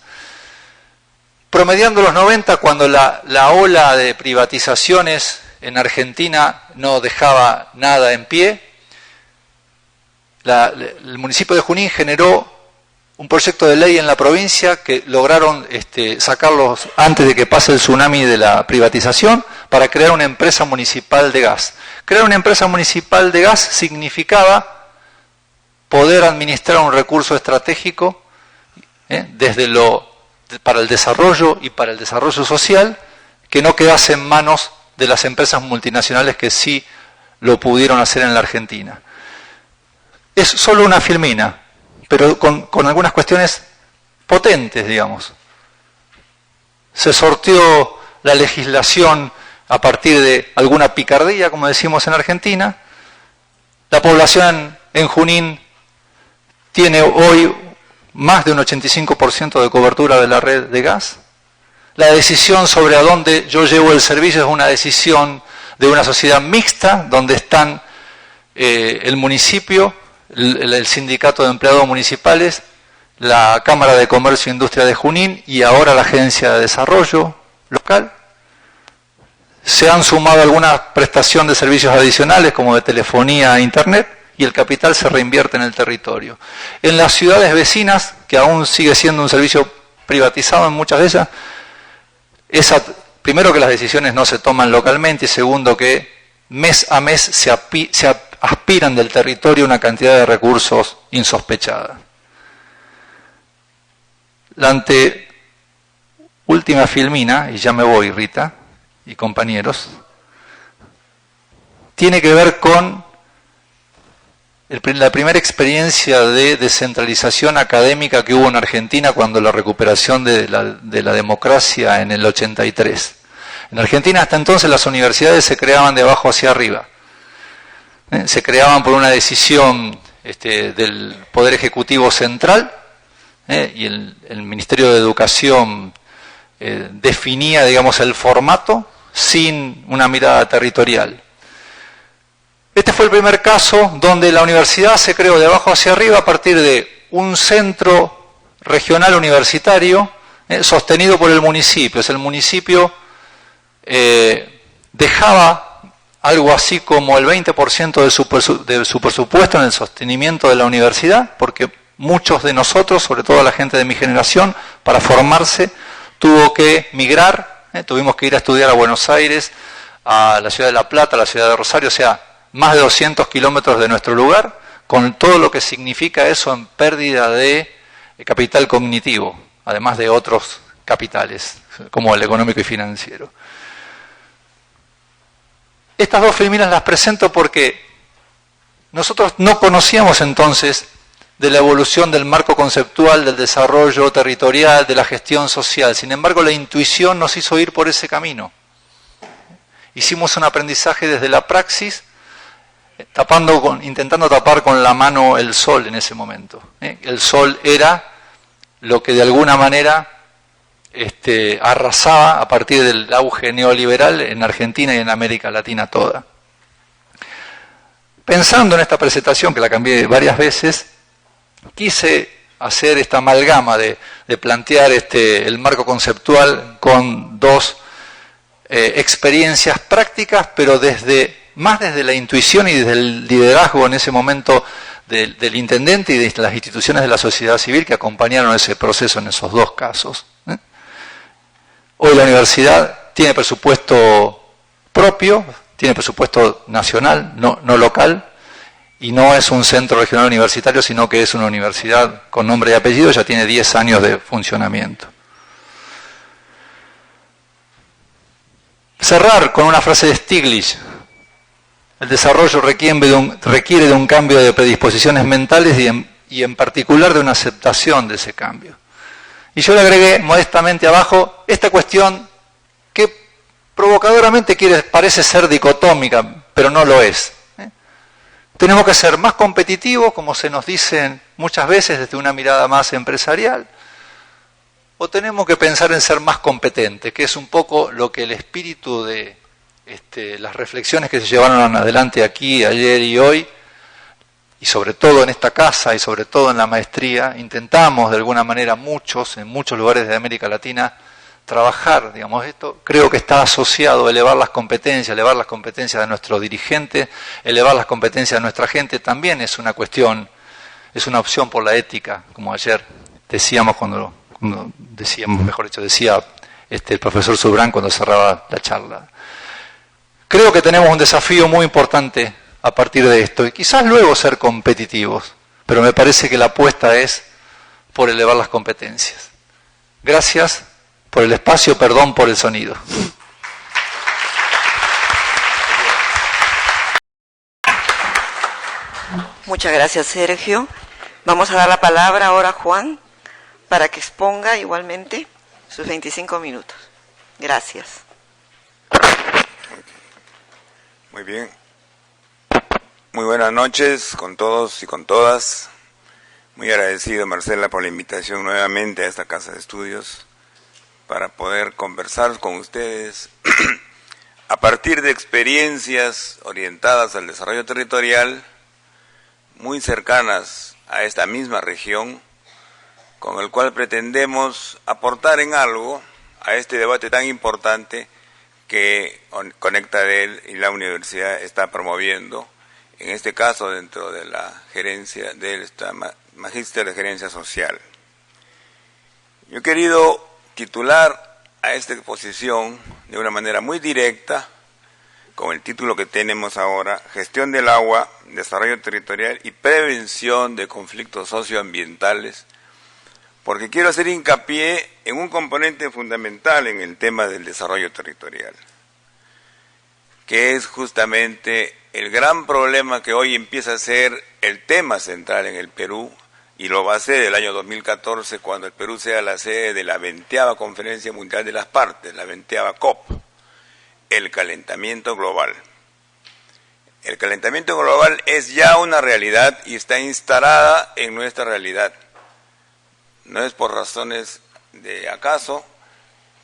Speaker 4: Promediando los 90, cuando la ola de privatizaciones en Argentina no dejaba nada en pie, el municipio de Junín generó un proyecto de ley en la provincia que lograron sacarlos antes de que pase el tsunami de la privatización, para crear una empresa municipal de gas. Crear una empresa municipal de gas significaba poder administrar un recurso estratégico para el desarrollo y para el desarrollo social, que no quedase en manos de las empresas multinacionales que sí lo pudieron hacer en la Argentina. Es solo una filmina, pero con algunas cuestiones potentes, digamos. Se sorteó la legislación a partir de alguna picardía, como decimos en Argentina. La población en Junín tiene hoy más de un 85% de cobertura de la red de gas. La decisión sobre a dónde yo llevo el servicio es una decisión de una sociedad mixta, donde están el municipio, el sindicato de empleados municipales, la Cámara de Comercio e Industria de Junín y ahora la Agencia de Desarrollo Local. Se han sumado algunas prestaciones de servicios adicionales como de telefonía e internet, y el capital se reinvierte en el territorio. En las ciudades vecinas, que aún sigue siendo un servicio privatizado en muchas de ellas, primero que las decisiones no se toman localmente, y segundo que mes a mes se aspiran del territorio una cantidad de recursos insospechada. La anteúltima filmina, y ya me voy, Rita y compañeros, tiene que ver con la primera experiencia de descentralización académica que hubo en Argentina cuando la recuperación de la democracia en el 83. En Argentina hasta entonces las universidades se creaban de abajo hacia arriba. Se creaban por una decisión del Poder Ejecutivo Central, y el Ministerio de Educación definía, digamos, el formato sin una mirada territorial. Este fue el primer caso donde la universidad se creó de abajo hacia arriba a partir de un centro regional universitario sostenido por el municipio. El municipio dejaba algo así como el 20% de su presupuesto en el sostenimiento de la universidad, porque muchos de nosotros, sobre todo la gente de mi generación, para formarse tuvo que migrar, tuvimos que ir a estudiar a Buenos Aires, a la ciudad de La Plata, a la ciudad de Rosario, o sea, más de 200 kilómetros de nuestro lugar, con todo lo que significa eso en pérdida de capital cognitivo, además de otros capitales, como el económico y financiero. Estas dos filminas las presento porque nosotros no conocíamos entonces de la evolución del marco conceptual, del desarrollo territorial, de la gestión social. Sin embargo, la intuición nos hizo ir por ese camino. Hicimos un aprendizaje desde la praxis, intentando tapar con la mano el sol en ese momento. El sol era lo que de alguna manera arrasaba a partir del auge neoliberal en Argentina y en América Latina toda. Pensando en esta presentación, que la cambié varias veces, quise hacer esta amalgama de plantear el marco conceptual con dos experiencias prácticas, pero más desde la intuición y desde el liderazgo en ese momento del intendente y de las instituciones de la sociedad civil que acompañaron ese proceso en esos dos casos. Hoy la universidad tiene presupuesto propio, tiene presupuesto nacional, no local, y no es un centro regional universitario, sino que es una universidad con nombre y apellido, ya tiene 10 años de funcionamiento. Cerrar con una frase de Stiglitz: el desarrollo requiere de un cambio de predisposiciones mentales y en particular de una aceptación de ese cambio. Y yo le agregué modestamente abajo esta cuestión que provocadoramente parece ser dicotómica, pero no lo es. Tenemos que ser más competitivos, como se nos dice muchas veces desde una mirada más empresarial, o tenemos que pensar en ser más competentes, que es un poco lo que el espíritu de las reflexiones que se llevaron adelante aquí, ayer y hoy, y sobre todo en esta casa y sobre todo en la maestría, intentamos de alguna manera en muchos lugares de América Latina, trabajar, digamos, esto creo que está asociado a elevar las competencias de nuestros dirigentes, elevar las competencias de nuestra gente, también es una cuestión, es una opción por la ética, como ayer decíamos decía el profesor Subrán cuando cerraba la charla. Creo que tenemos un desafío muy importante a partir de esto, y quizás luego ser competitivos, pero me parece que la apuesta es por elevar las competencias. Gracias por el espacio, perdón por el sonido.
Speaker 2: Muchas gracias, Sergio. Vamos a dar la palabra ahora a Juan para que exponga igualmente sus 25 minutos. Gracias.
Speaker 5: Muy bien. Muy buenas noches con todos y con todas. Muy agradecido, Marcela, por la invitación nuevamente a esta casa de estudios para poder conversar con ustedes a partir de experiencias orientadas al desarrollo territorial muy cercanas a esta misma región, con el cual pretendemos aportar en algo a este debate tan importante que Conectatel y la universidad está promoviendo, en este caso dentro de la gerencia de esta Magíster de Gerencia Social. Yo he querido titular a esta exposición de una manera muy directa, con el título que tenemos ahora: Gestión del agua, desarrollo territorial y prevención de conflictos socioambientales, porque quiero hacer hincapié en un componente fundamental en el tema del desarrollo territorial, que es justamente el gran problema que hoy empieza a ser el tema central en el Perú, y lo va a ser el año 2014, cuando el Perú sea la sede de la 20ª Conferencia Mundial de las Partes, la 20ª COP, el calentamiento global. El calentamiento global es ya una realidad y está instalada en nuestra realidad. No es por razones de acaso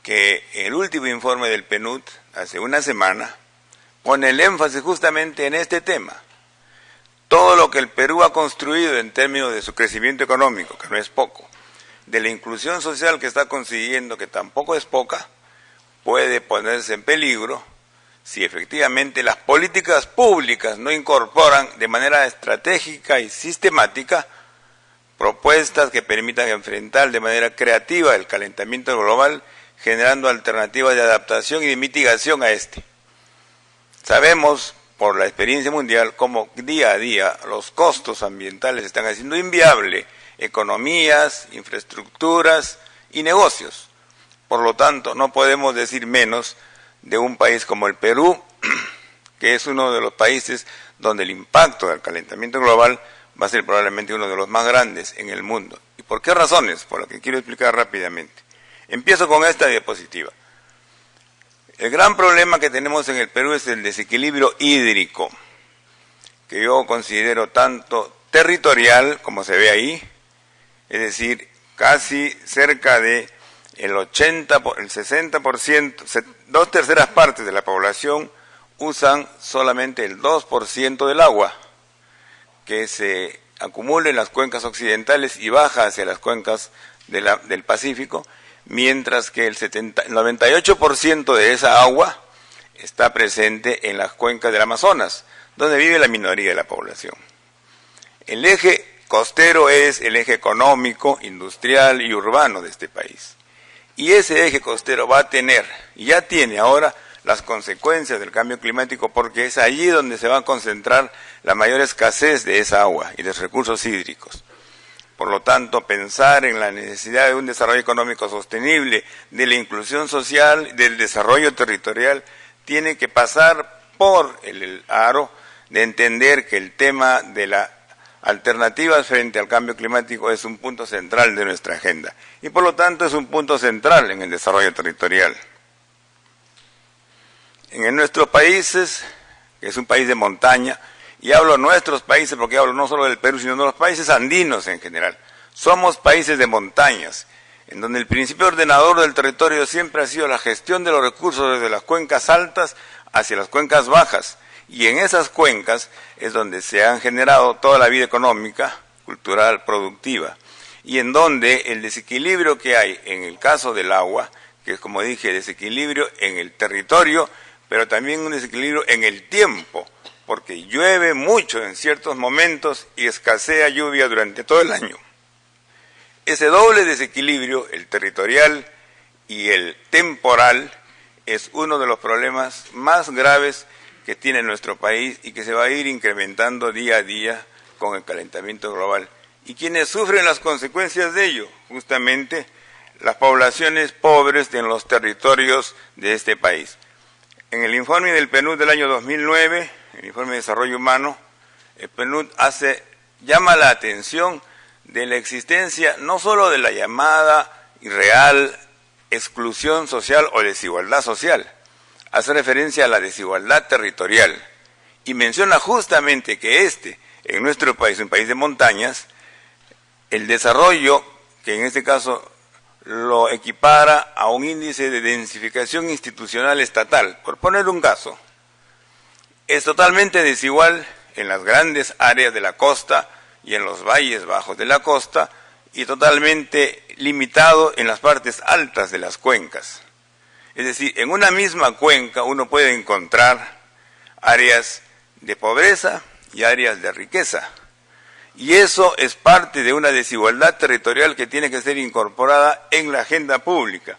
Speaker 5: que el último informe del PNUD, hace una semana, pone el énfasis justamente en este tema. Todo lo que el Perú ha construido en términos de su crecimiento económico, que no es poco, de la inclusión social que está consiguiendo, que tampoco es poca, puede ponerse en peligro si efectivamente las políticas públicas no incorporan de manera estratégica y sistemática propuestas que permitan enfrentar de manera creativa el calentamiento global, generando alternativas de adaptación y de mitigación a este. Sabemos por la experiencia mundial cómo día a día los costos ambientales están haciendo inviable economías, infraestructuras y negocios. Por lo tanto, no podemos decir menos de un país como el Perú, que es uno de los países donde el impacto del calentamiento global va a ser probablemente uno de los más grandes en el mundo. ¿Y por qué razones? Por lo que quiero explicar rápidamente. Empiezo con esta diapositiva. El gran problema que tenemos en el Perú es el desequilibrio hídrico, que yo considero tanto territorial, como se ve ahí, es decir, casi cerca de el 60%, 2/3 partes de la población usan solamente el 2% del agua que se acumula en las cuencas occidentales y baja hacia las cuencas del Pacífico, mientras que el 98% de esa agua está presente en las cuencas del Amazonas, donde vive la minoría de la población. El eje costero es el eje económico, industrial y urbano de este país. Y ese eje costero va a tener, y ya tiene ahora, las consecuencias del cambio climático, porque es allí donde se va a concentrar la mayor escasez de esa agua y de recursos hídricos. Por lo tanto, pensar en la necesidad de un desarrollo económico sostenible, de la inclusión social, del desarrollo territorial, tiene que pasar por el aro de entender que el tema de las alternativas frente al cambio climático es un punto central de nuestra agenda y por lo tanto es un punto central en el desarrollo territorial. En nuestros países, que es un país de montaña, y hablo de nuestros países porque hablo no solo del Perú, sino de los países andinos en general, somos países de montañas, en donde el principio ordenador del territorio siempre ha sido la gestión de los recursos desde las cuencas altas hacia las cuencas bajas, y en esas cuencas es donde se han generado toda la vida económica, cultural, productiva, y en donde el desequilibrio que hay en el caso del agua, que es como dije, desequilibrio en el territorio, pero también un desequilibrio en el tiempo, porque llueve mucho en ciertos momentos y escasea lluvia durante todo el año. Ese doble desequilibrio, el territorial y el temporal, es uno de los problemas más graves que tiene nuestro país y que se va a ir incrementando día a día con el calentamiento global. ¿Y quienes sufren las consecuencias de ello? Justamente las poblaciones pobres en los territorios de este país. En el informe del PNUD del año 2009, el informe de desarrollo humano, el PNUD llama la atención de la existencia no solo de la llamada y real exclusión social o desigualdad social, hace referencia a la desigualdad territorial y menciona justamente que en nuestro país, un país de montañas, el desarrollo, que en este caso lo equipara a un índice de densificación institucional estatal, por poner un caso, es totalmente desigual en las grandes áreas de la costa y en los valles bajos de la costa y totalmente limitado en las partes altas de las cuencas. Es decir, en una misma cuenca uno puede encontrar áreas de pobreza y áreas de riqueza. Y eso es parte de una desigualdad territorial que tiene que ser incorporada en la agenda pública.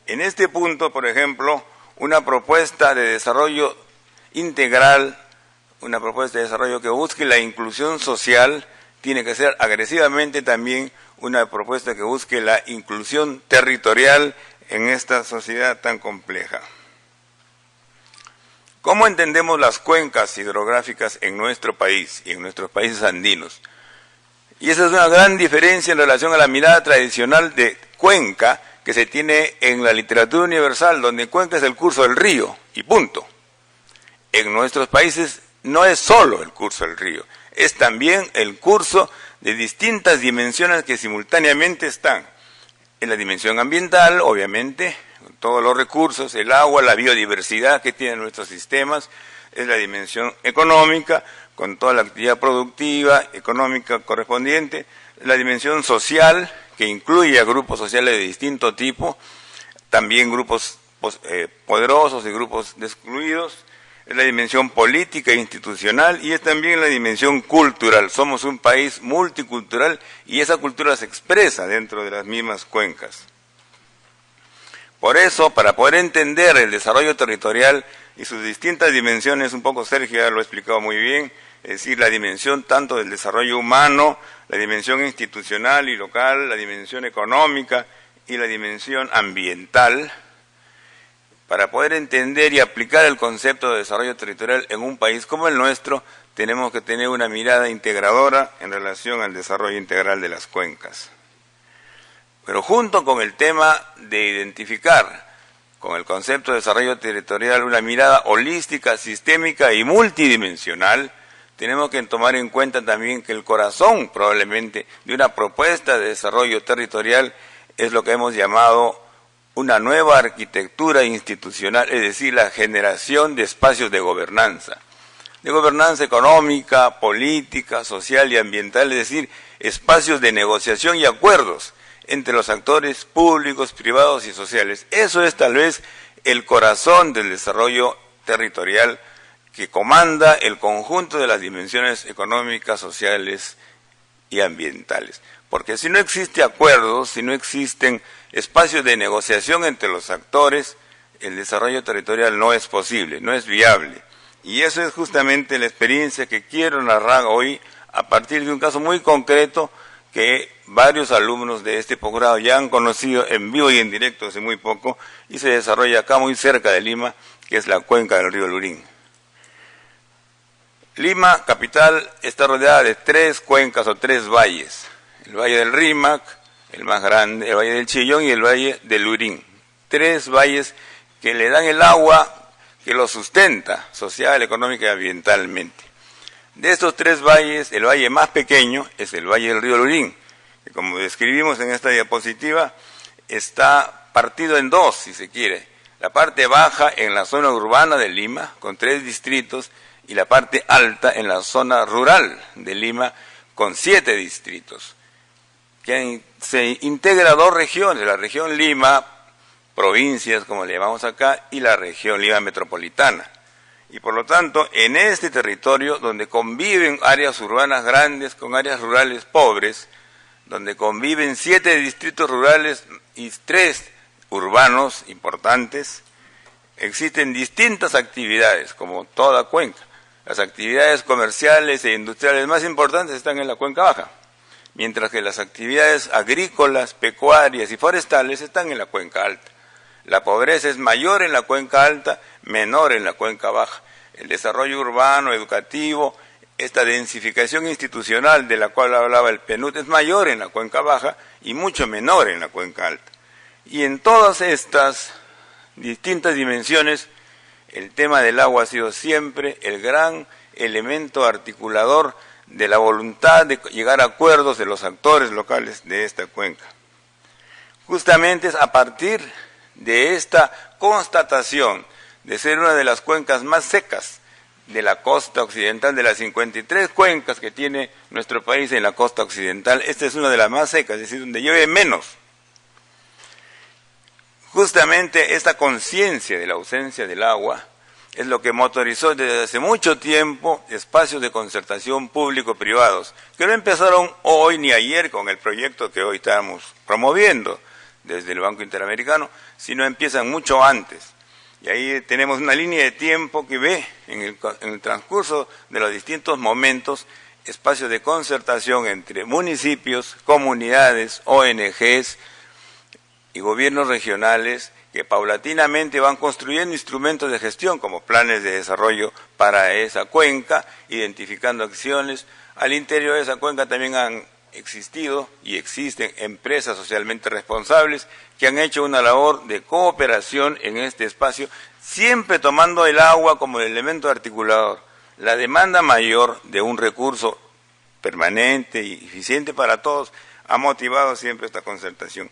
Speaker 5: En este punto, por ejemplo, una propuesta de desarrollo integral, una propuesta de desarrollo que busque la inclusión social, tiene que ser agresivamente también una propuesta que busque la inclusión territorial en esta sociedad tan compleja. ¿Cómo entendemos las cuencas hidrográficas en nuestro país y en nuestros países andinos? Y esa es una gran diferencia en relación a la mirada tradicional de cuenca que se tiene en la literatura universal, donde cuenca es el curso del río y punto. En nuestros países no es solo el curso del río, es también el curso de distintas dimensiones que simultáneamente están. En la dimensión ambiental, obviamente, todos los recursos, el agua, la biodiversidad que tienen nuestros sistemas, es la dimensión económica, con toda la actividad productiva, económica correspondiente, la dimensión social, que incluye a grupos sociales de distinto tipo, también grupos poderosos y grupos excluidos, es la dimensión política e institucional y es también la dimensión cultural. Somos un país multicultural y esa cultura se expresa dentro de las mismas cuencas. Por eso, para poder entender el desarrollo territorial y sus distintas dimensiones, un poco Sergio ya lo ha explicado muy bien, es decir, la dimensión tanto del desarrollo humano, la dimensión institucional y local, la dimensión económica y la dimensión ambiental, para poder entender y aplicar el concepto de desarrollo territorial en un país como el nuestro, tenemos que tener una mirada integradora en relación al desarrollo integral de las cuencas. Pero junto con el tema de identificar con el concepto de desarrollo territorial una mirada holística, sistémica y multidimensional, tenemos que tomar en cuenta también que el corazón probablemente de una propuesta de desarrollo territorial es lo que hemos llamado una nueva arquitectura institucional, es decir, la generación de espacios de gobernanza. de gobernanza económica, política, social y ambiental, es decir, espacios de negociación y acuerdos entre los actores públicos, privados y sociales. Eso es tal vez el corazón del desarrollo territorial que comanda el conjunto de las dimensiones económicas, sociales y ambientales. Porque si no existe acuerdos, si no existen espacios de negociación entre los actores, el desarrollo territorial no es posible, no es viable. Y eso es justamente la experiencia que quiero narrar hoy a partir de un caso muy concreto que varios alumnos de este posgrado ya han conocido en vivo y en directo hace muy poco y se desarrolla acá muy cerca de Lima, que es la cuenca del río Lurín. Lima, capital, está rodeada de 3 cuencas o 3 valles. El valle del Rímac, el más grande, el valle del Chillón y el valle del Lurín. 3 valles que le dan el agua que lo sustenta social, económica y ambientalmente. De estos 3 valles, el valle más pequeño es el valle del río Lurín, que como describimos en esta diapositiva, está partido en 2, si se quiere. La parte baja en la zona urbana de Lima, con 3 distritos, y la parte alta en la zona rural de Lima, con 7 distritos, que se integra 2 regiones, la región Lima, provincias como le llamamos acá, y la región Lima metropolitana. Y por lo tanto, en este territorio, donde conviven áreas urbanas grandes con áreas rurales pobres, donde conviven 7 distritos rurales y 3 urbanos importantes, existen distintas actividades, como toda cuenca. Las actividades comerciales e industriales más importantes están en la cuenca baja, mientras que las actividades agrícolas, pecuarias y forestales están en la cuenca alta. La pobreza es mayor en la cuenca alta, menor en la cuenca baja. El desarrollo urbano, educativo, esta densificación institucional de la cual hablaba el PNUD es mayor en la cuenca baja y mucho menor en la cuenca alta. Y en todas estas distintas dimensiones, el tema del agua ha sido siempre el gran elemento articulador de la voluntad de llegar a acuerdos de los actores locales de esta cuenca. Justamente es a partir de esta constatación de ser una de las cuencas más secas de la costa occidental, de las 53 cuencas que tiene nuestro país en la costa occidental, esta es una de las más secas, es decir, donde llueve menos. Justamente esta conciencia de la ausencia del agua es lo que motorizó desde hace mucho tiempo espacios de concertación público-privados, que no empezaron hoy ni ayer con el proyecto que hoy estamos promoviendo desde el Banco Interamericano, sino empiezan mucho antes. Y ahí tenemos una línea de tiempo que ve en el transcurso de los distintos momentos espacios de concertación entre municipios, comunidades, ONGs y gobiernos regionales que paulatinamente van construyendo instrumentos de gestión como planes de desarrollo para esa cuenca, identificando acciones. Al interior de esa cuenca también han existido y existen empresas socialmente responsables que han hecho una labor de cooperación en este espacio, siempre tomando el agua como el elemento articulador. La demanda mayor de un recurso permanente y eficiente para todos ha motivado siempre esta concertación.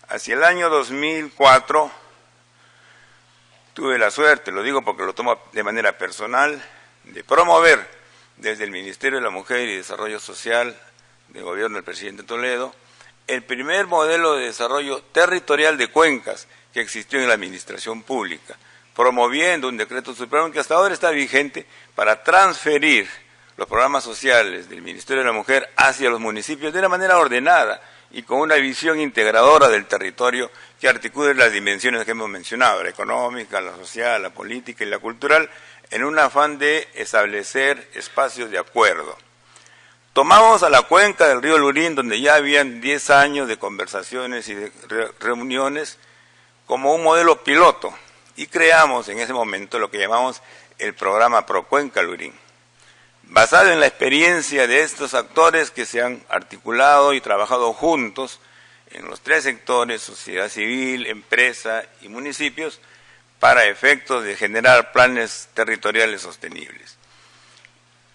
Speaker 5: Hacia el año 2004 tuve la suerte, lo digo porque lo tomo de manera personal, de promover desde el Ministerio de la Mujer y Desarrollo Social del gobierno del presidente Toledo, el primer modelo de desarrollo territorial de cuencas que existió en la administración pública, promoviendo un decreto supremo que hasta ahora está vigente para transferir los programas sociales del Ministerio de la Mujer hacia los municipios de una manera ordenada y con una visión integradora del territorio que articule las dimensiones que hemos mencionado, la económica, la social, la política y la cultural, en un afán de establecer espacios de acuerdo. Tomamos a la cuenca del río Lurín, donde ya habían 10 años de conversaciones y de reuniones, como un modelo piloto, y creamos en ese momento lo que llamamos el programa Procuenca Lurín, basado en la experiencia de estos actores que se han articulado y trabajado juntos en los 3 sectores, sociedad civil, empresa y municipios, para efectos de generar planes territoriales sostenibles.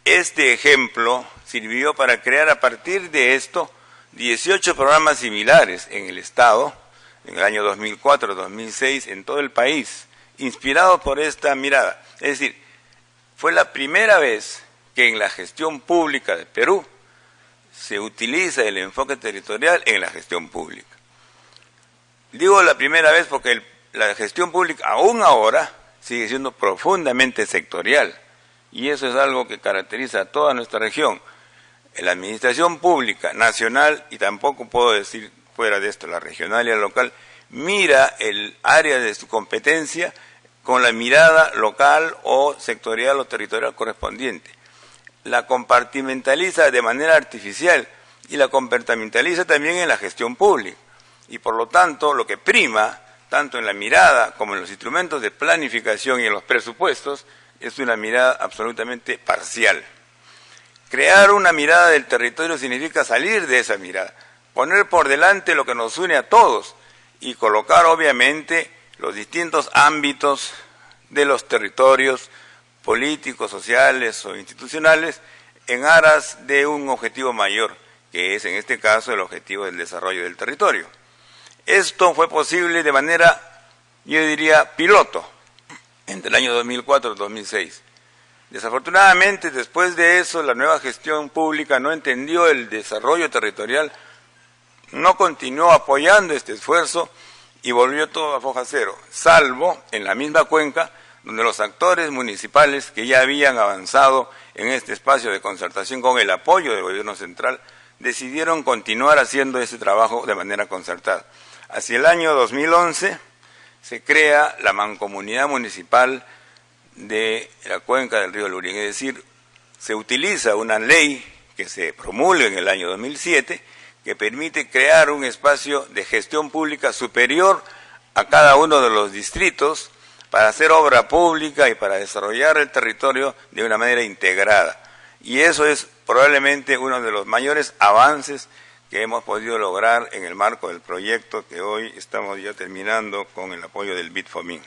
Speaker 5: Este ejemplo sirvió para crear a partir de esto 18 programas similares en el Estado, en el año 2004-2006, en todo el país, inspirados por esta mirada. Es decir, fue la primera vez que en la gestión pública de Perú se utiliza el enfoque territorial en la gestión pública. Digo la primera vez porque la gestión pública aún ahora sigue siendo profundamente sectorial, y eso es algo que caracteriza a toda nuestra región. La administración pública nacional, y tampoco puedo decir fuera de esto la regional y la local, mira el área de su competencia con la mirada local o sectorial o territorial correspondiente. La compartimentaliza de manera artificial y la compartimentaliza también en la gestión pública. Y por lo tanto, lo que prima, tanto en la mirada como en los instrumentos de planificación y en los presupuestos, es una mirada absolutamente parcial. Crear una mirada del territorio significa salir de esa mirada, poner por delante lo que nos une a todos y colocar obviamente los distintos ámbitos de los territorios políticos, sociales o institucionales en aras de un objetivo mayor, que es en este caso el objetivo del desarrollo del territorio. Esto fue posible de manera, yo diría, piloto, entre el año 2004 y 2006. Desafortunadamente, después de eso, la nueva gestión pública no entendió el desarrollo territorial, no continuó apoyando este esfuerzo y volvió todo a foja cero, salvo en la misma cuenca, donde los actores municipales que ya habían avanzado en este espacio de concertación con el apoyo del gobierno central, decidieron continuar haciendo ese trabajo de manera concertada. Hacia el año 2011 se crea la Mancomunidad Municipal de la Cuenca del Río Lurín, es decir, se utiliza una ley que se promulga en el año 2007 que permite crear un espacio de gestión pública superior a cada uno de los distritos para hacer obra pública y para desarrollar el territorio de una manera integrada. Y eso es probablemente uno de los mayores avances que hemos podido lograr en el marco del proyecto que hoy estamos ya terminando con el apoyo del BID-FOMIN.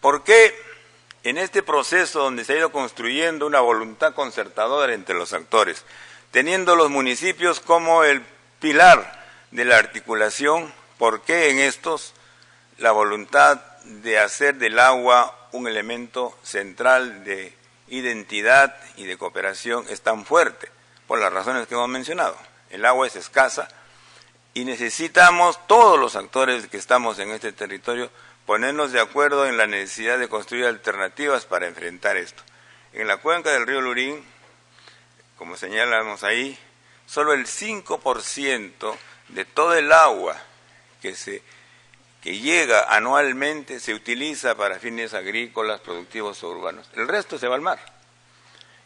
Speaker 5: ¿Por qué en este proceso donde se ha ido construyendo una voluntad concertadora entre los actores, teniendo los municipios como el pilar de la articulación, por qué en estos la voluntad de hacer del agua un elemento central de identidad y de cooperación es tan fuerte? Por las razones que hemos mencionado. El agua es escasa y necesitamos, todos los actores que estamos en este territorio, ponernos de acuerdo en la necesidad de construir alternativas para enfrentar esto. En la cuenca del río Lurín, como señalamos ahí, solo el 5% de todo el agua que llega anualmente se utiliza para fines agrícolas, productivos o urbanos. El resto se va al mar.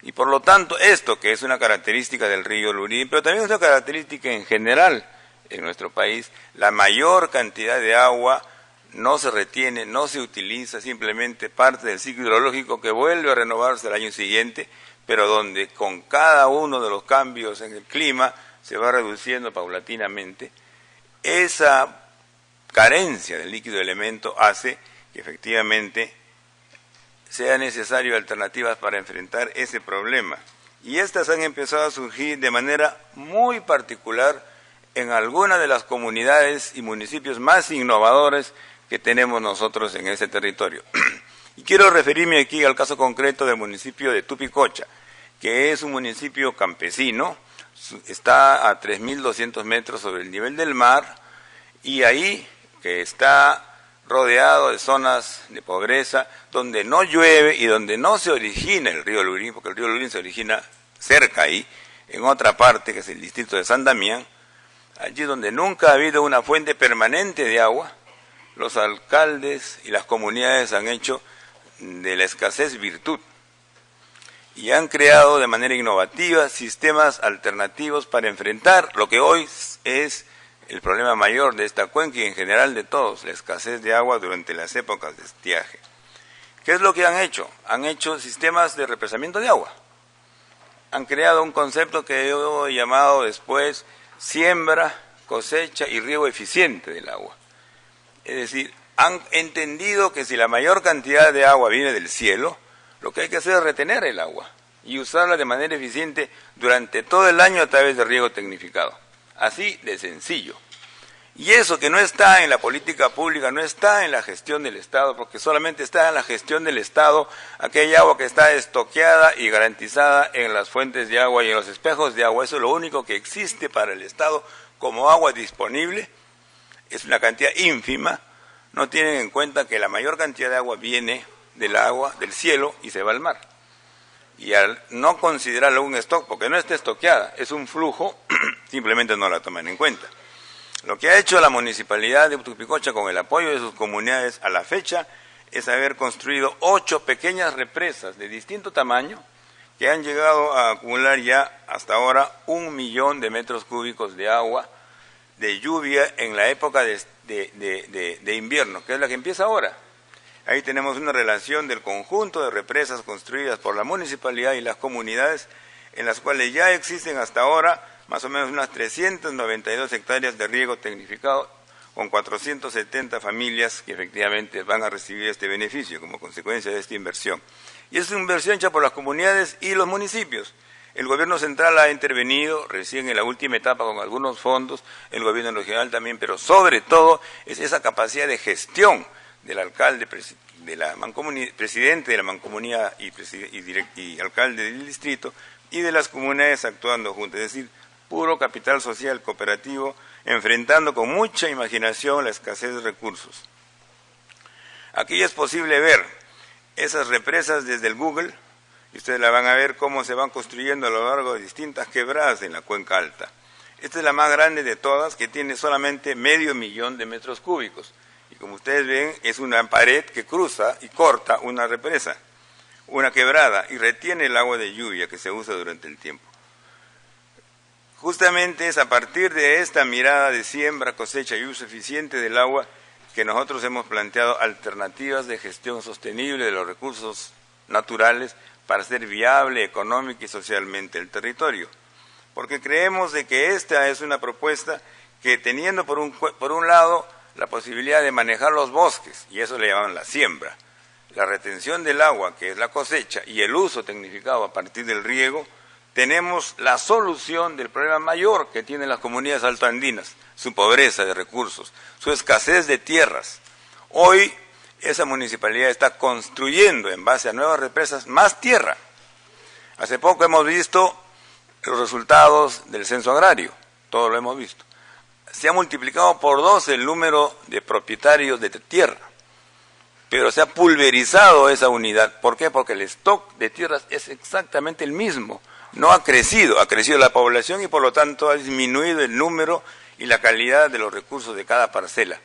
Speaker 5: Y por lo tanto, esto que es una característica del río Lurín, pero también es una característica en general en nuestro país, la mayor cantidad de agua no se retiene, no se utiliza, simplemente parte del ciclo hidrológico que vuelve a renovarse el año siguiente, pero donde con cada uno de los cambios en el clima se va reduciendo paulatinamente. Esa carencia del líquido elemento hace que efectivamente sea necesario alternativas para enfrentar ese problema. Y estas han empezado a surgir de manera muy particular en algunas de las comunidades y municipios más innovadores que tenemos nosotros en ese territorio. Y quiero referirme aquí al caso concreto del municipio de Tupicocha, que es un municipio campesino, está a 3.200 metros sobre el nivel del mar, y ahí que está rodeado de zonas de pobreza, donde no llueve y donde no se origina el río Lurín, porque el río Lurín se origina cerca ahí, en otra parte que es el distrito de San Damián, allí donde nunca ha habido una fuente permanente de agua, los alcaldes y las comunidades han hecho de la escasez virtud y han creado de manera innovativa sistemas alternativos para enfrentar lo que hoy es el problema mayor de esta cuenca y en general de todos, la escasez de agua durante las épocas de estiaje. ¿Qué es lo que han hecho? Han hecho sistemas de represamiento de agua. Han creado un concepto que yo he llamado después siembra, cosecha y riego eficiente del agua. Es decir, han entendido que si la mayor cantidad de agua viene del cielo, lo que hay que hacer es retener el agua y usarla de manera eficiente durante todo el año a través de riego tecnificado. Así de sencillo. Y eso que no está en la política pública, no está en la gestión del Estado, porque solamente está en la gestión del Estado aquella agua que está estoqueada y garantizada en las fuentes de agua y en los espejos de agua. Eso es lo único que existe para el Estado como agua disponible. Es una cantidad ínfima. No tienen en cuenta que la mayor cantidad de agua viene del agua, del cielo, y se va al mar. Y al no considerarlo un stock, porque no está estoqueada, es un flujo, simplemente no la toman en cuenta. Lo que ha hecho la Municipalidad de Tupicocha con el apoyo de sus comunidades a la fecha es haber construido 8 pequeñas represas de distinto tamaño que han llegado a acumular ya hasta ahora 1 millón de metros cúbicos de agua de lluvia en la época de invierno, que es la que empieza ahora. Ahí tenemos una relación del conjunto de represas construidas por la municipalidad y las comunidades, en las cuales ya existen hasta ahora más o menos unas 392 hectáreas de riego tecnificado, con 470 familias que efectivamente van a recibir este beneficio como consecuencia de esta inversión. Y es una inversión hecha por las comunidades y los municipios. El gobierno central ha intervenido recién en la última etapa con algunos fondos, el gobierno regional también, pero sobre todo es esa capacidad de gestión del alcalde, presidente de la mancomunidad y alcalde del distrito, y de las comunidades actuando juntas, es decir, puro capital social cooperativo, enfrentando con mucha imaginación la escasez de recursos. Aquí ya es posible ver esas represas desde el Google, y ustedes la van a ver cómo se van construyendo a lo largo de distintas quebradas en la cuenca alta. Esta es la más grande de todas, que tiene solamente 500.000 de metros cúbicos. Y como ustedes ven, es una pared que cruza y corta una represa, una quebrada, y retiene el agua de lluvia que se usa durante el tiempo. Justamente es a partir de esta mirada de siembra, cosecha y uso eficiente del agua que nosotros hemos planteado alternativas de gestión sostenible de los recursos naturales para hacer viable económica y socialmente el territorio. Porque creemos de que esta es una propuesta que, teniendo por un lado la posibilidad de manejar los bosques, y eso le llaman la siembra, la retención del agua, que es la cosecha, y el uso tecnificado a partir del riego, tenemos la solución del problema mayor que tienen las comunidades altoandinas, su pobreza de recursos, su escasez de tierras. Hoy esa municipalidad está construyendo en base a nuevas represas más tierra. Hace poco hemos visto los resultados del censo agrario, todo lo hemos visto. Se ha multiplicado por 2 el número de propietarios de tierra, pero se ha pulverizado esa unidad. ¿Por qué? Porque el stock de tierras es exactamente el mismo. No ha crecido la población y por lo tanto ha disminuido el número y la calidad de los recursos de cada parcela.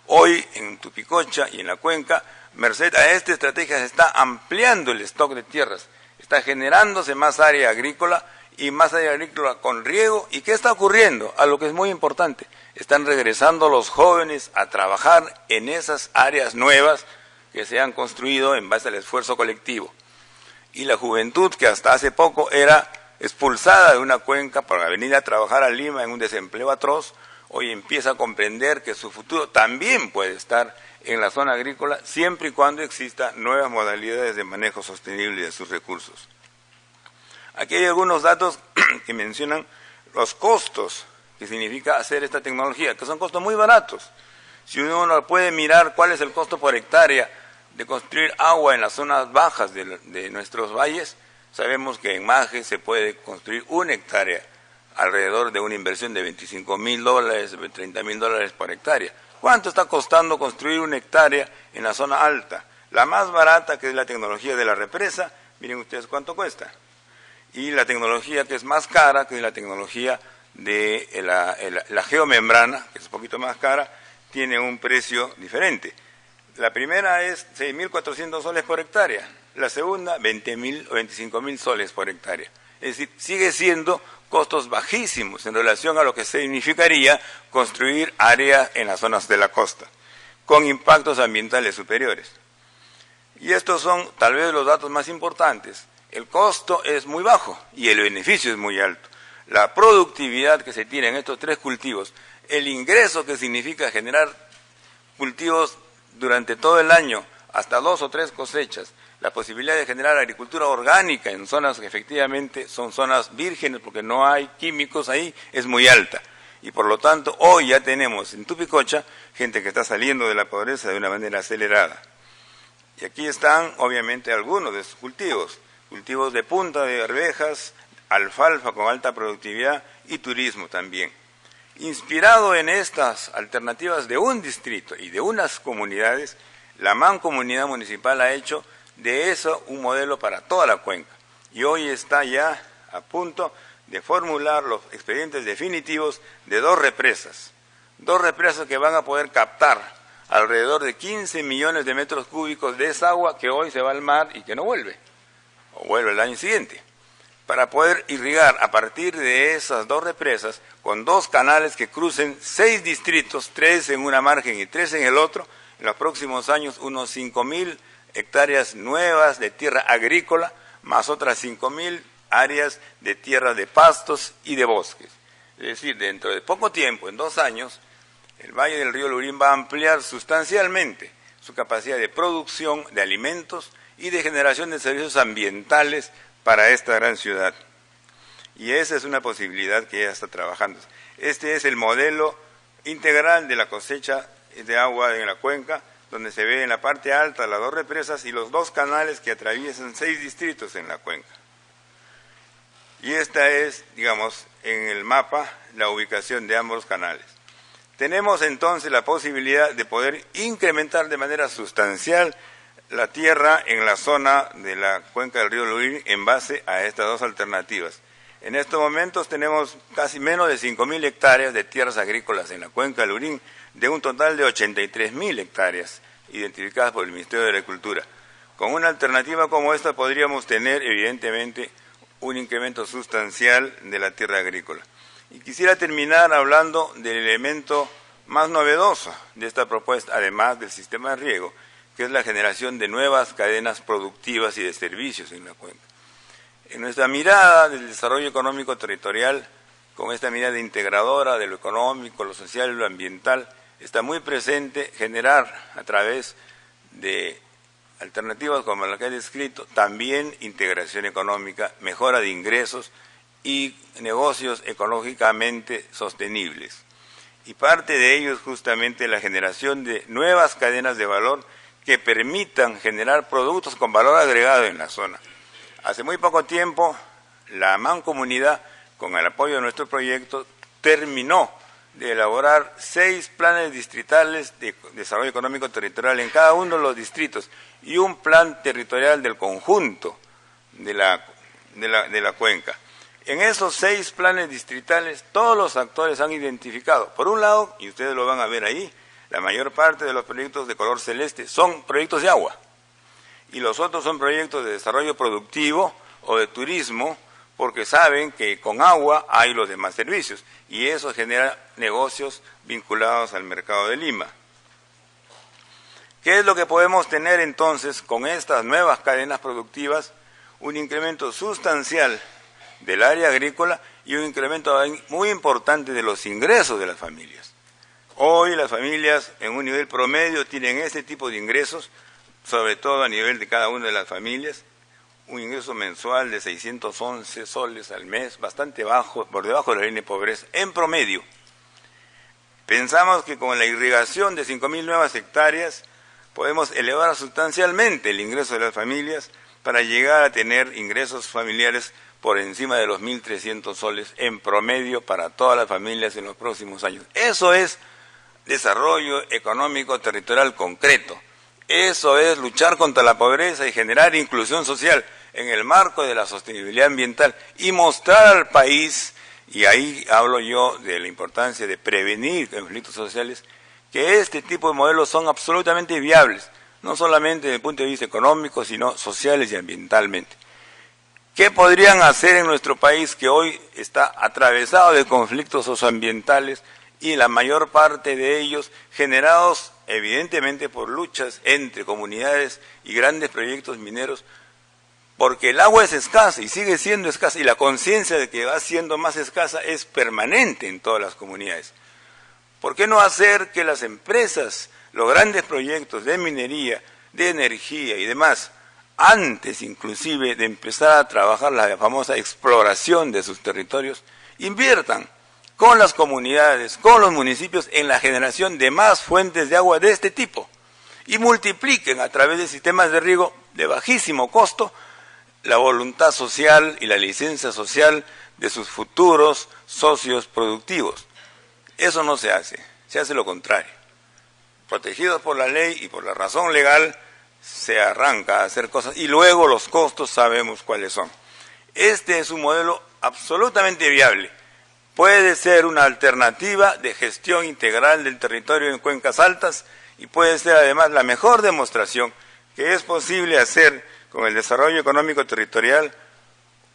Speaker 5: Hoy en Tupicocha y en la cuenca, merced a esta estrategia, se está ampliando el stock de tierras, está generándose más área agrícola y más área agrícola con riego. ¿Y qué está ocurriendo? A lo que es muy importante, están regresando los jóvenes a trabajar en esas áreas nuevas que se han construido en base al esfuerzo colectivo. Y la juventud, que hasta hace poco era expulsada de una cuenca para venir a trabajar a Lima en un desempleo atroz, hoy empieza a comprender que su futuro también puede estar en la zona agrícola, siempre y cuando existan nuevas modalidades de manejo sostenible de sus recursos. Aquí hay algunos datos que mencionan los costos que significa hacer esta tecnología, que son costos muy baratos. Si uno puede mirar cuál es el costo por hectárea de construir agua en las zonas bajas de nuestros valles, sabemos que en Maje se puede construir 1 hectárea alrededor de una inversión de $25.000, $30.000 por hectárea. ¿Cuánto está costando construir 1 hectárea en la zona alta? La más barata, que es la tecnología de la represa, miren ustedes cuánto cuesta. Y la tecnología que es más cara, que es la tecnología de la geomembrana, que es un poquito más cara, tiene un precio diferente. La primera es 6.400 soles por hectárea, la segunda 20.000 o 25.000 soles por hectárea. Es decir, sigue siendo costos bajísimos en relación a lo que significaría construir áreas en las zonas de la costa, con impactos ambientales superiores. Y estos son tal vez los datos más importantes. El costo es muy bajo y el beneficio es muy alto. La productividad que se tiene en estos 3 cultivos, el ingreso que significa generar cultivos durante todo el año, hasta 2 o 3 cosechas, la posibilidad de generar agricultura orgánica en zonas que efectivamente son zonas vírgenes porque no hay químicos ahí, es muy alta. y por lo tanto hoy ya tenemos en Tupicocha gente que está saliendo de la pobreza de una manera acelerada. Y aquí están obviamente algunos de sus cultivos de punta de arvejas, alfalfa con alta productividad y turismo también. Inspirado en estas alternativas de un distrito y de unas comunidades, la Mancomunidad Municipal ha hecho de eso un modelo para toda la cuenca. Y hoy está ya a punto de formular los expedientes definitivos de dos represas que van a poder captar alrededor de 15 millones de metros cúbicos de esa agua que hoy se va al mar y que no vuelve, o vuelve el año siguiente, para poder irrigar a partir de esas dos represas con dos canales que crucen 6 distritos, 3 en una margen y 3 en el otro, en los próximos años unos 5.000 hectáreas nuevas de tierra agrícola, más otras 5.000 áreas de tierra de pastos y de bosques. Es decir, dentro de poco tiempo, en 2 años, el Valle del Río Lurín va a ampliar sustancialmente su capacidad de producción de alimentos y de generación de servicios ambientales para esta gran ciudad. Y esa es una posibilidad que ya está trabajando. Este es el modelo integral de la cosecha de agua en la cuenca, donde se ve en la parte alta las dos represas y los dos canales que atraviesan 6 distritos en la cuenca. Y esta es, digamos, en el mapa, la ubicación de ambos canales. Tenemos entonces la posibilidad de poder incrementar de manera sustancial la tierra en la zona de la cuenca del río Lurín en base a estas dos alternativas. En estos momentos tenemos casi menos de 5.000 hectáreas de tierras agrícolas en la cuenca del Lurín, de un total de 83.000 hectáreas identificadas por el Ministerio de Agricultura. Con una alternativa como esta podríamos tener, evidentemente, un incremento sustancial de la tierra agrícola. Y quisiera terminar hablando del elemento más novedoso de esta propuesta, además del sistema de riego, que es la generación de nuevas cadenas productivas y de servicios en la cuenca. En nuestra mirada del desarrollo económico territorial, con esta mirada integradora de lo económico, lo social y lo ambiental, está muy presente generar a través de alternativas como la que he descrito, también integración económica, mejora de ingresos y negocios ecológicamente sostenibles. Y parte de ello es justamente la generación de nuevas cadenas de valor que permitan generar productos con valor agregado en la zona. Hace muy poco tiempo, la Mancomunidad, con el apoyo de nuestro proyecto, terminó de elaborar 6 planes distritales de desarrollo económico territorial en cada uno de los distritos y un plan territorial del conjunto de la cuenca. En esos 6 planes distritales, todos los actores han identificado, por un lado, y ustedes lo van a ver ahí, la mayor parte de los proyectos de color celeste son proyectos de agua, y los otros son proyectos de desarrollo productivo o de turismo, porque saben que con agua hay los demás servicios, y eso genera negocios vinculados al mercado de Lima. ¿Qué es lo que podemos tener entonces con estas nuevas cadenas productivas? Un incremento sustancial del área agrícola y un incremento muy importante de los ingresos de las familias. Hoy las familias en un nivel promedio tienen este tipo de ingresos, sobre todo a nivel de cada una de las familias, un ingreso mensual de 611 soles al mes, bastante bajo, por debajo de la línea de pobreza, en promedio. Pensamos que con la irrigación de 5.000 nuevas hectáreas podemos elevar sustancialmente el ingreso de las familias para llegar a tener ingresos familiares por encima de los 1.300 soles en promedio para todas las familias en los próximos años. Eso es desarrollo económico territorial concreto. Eso es luchar contra la pobreza y generar inclusión social en el marco de la sostenibilidad ambiental y mostrar al país, y ahí hablo yo de la importancia de prevenir conflictos sociales, que este tipo de modelos son absolutamente viables, no solamente desde el punto de vista económico, sino sociales y ambientalmente. ¿Qué podrían hacer en nuestro país que hoy está atravesado de conflictos socioambientales y la mayor parte de ellos generados evidentemente por luchas entre comunidades y grandes proyectos mineros? Porque el agua es escasa y sigue siendo escasa, y la conciencia de que va siendo más escasa es permanente en todas las comunidades. ¿Por qué no hacer que las empresas, los grandes proyectos de minería, de energía y demás, antes inclusive de empezar a trabajar la famosa exploración de sus territorios, inviertan con las comunidades, con los municipios en la generación de más fuentes de agua de este tipo y multipliquen a través de sistemas de riego de bajísimo costo la voluntad social y la licencia social de sus futuros socios productivos. Eso no se hace lo contrario. Protegidos por la ley y por la razón legal, se arranca a hacer cosas y luego los costos sabemos cuáles son. Este es un modelo absolutamente viable. Puede ser una alternativa de gestión integral del territorio en cuencas altas y puede ser además la mejor demostración que es posible hacer con el desarrollo económico territorial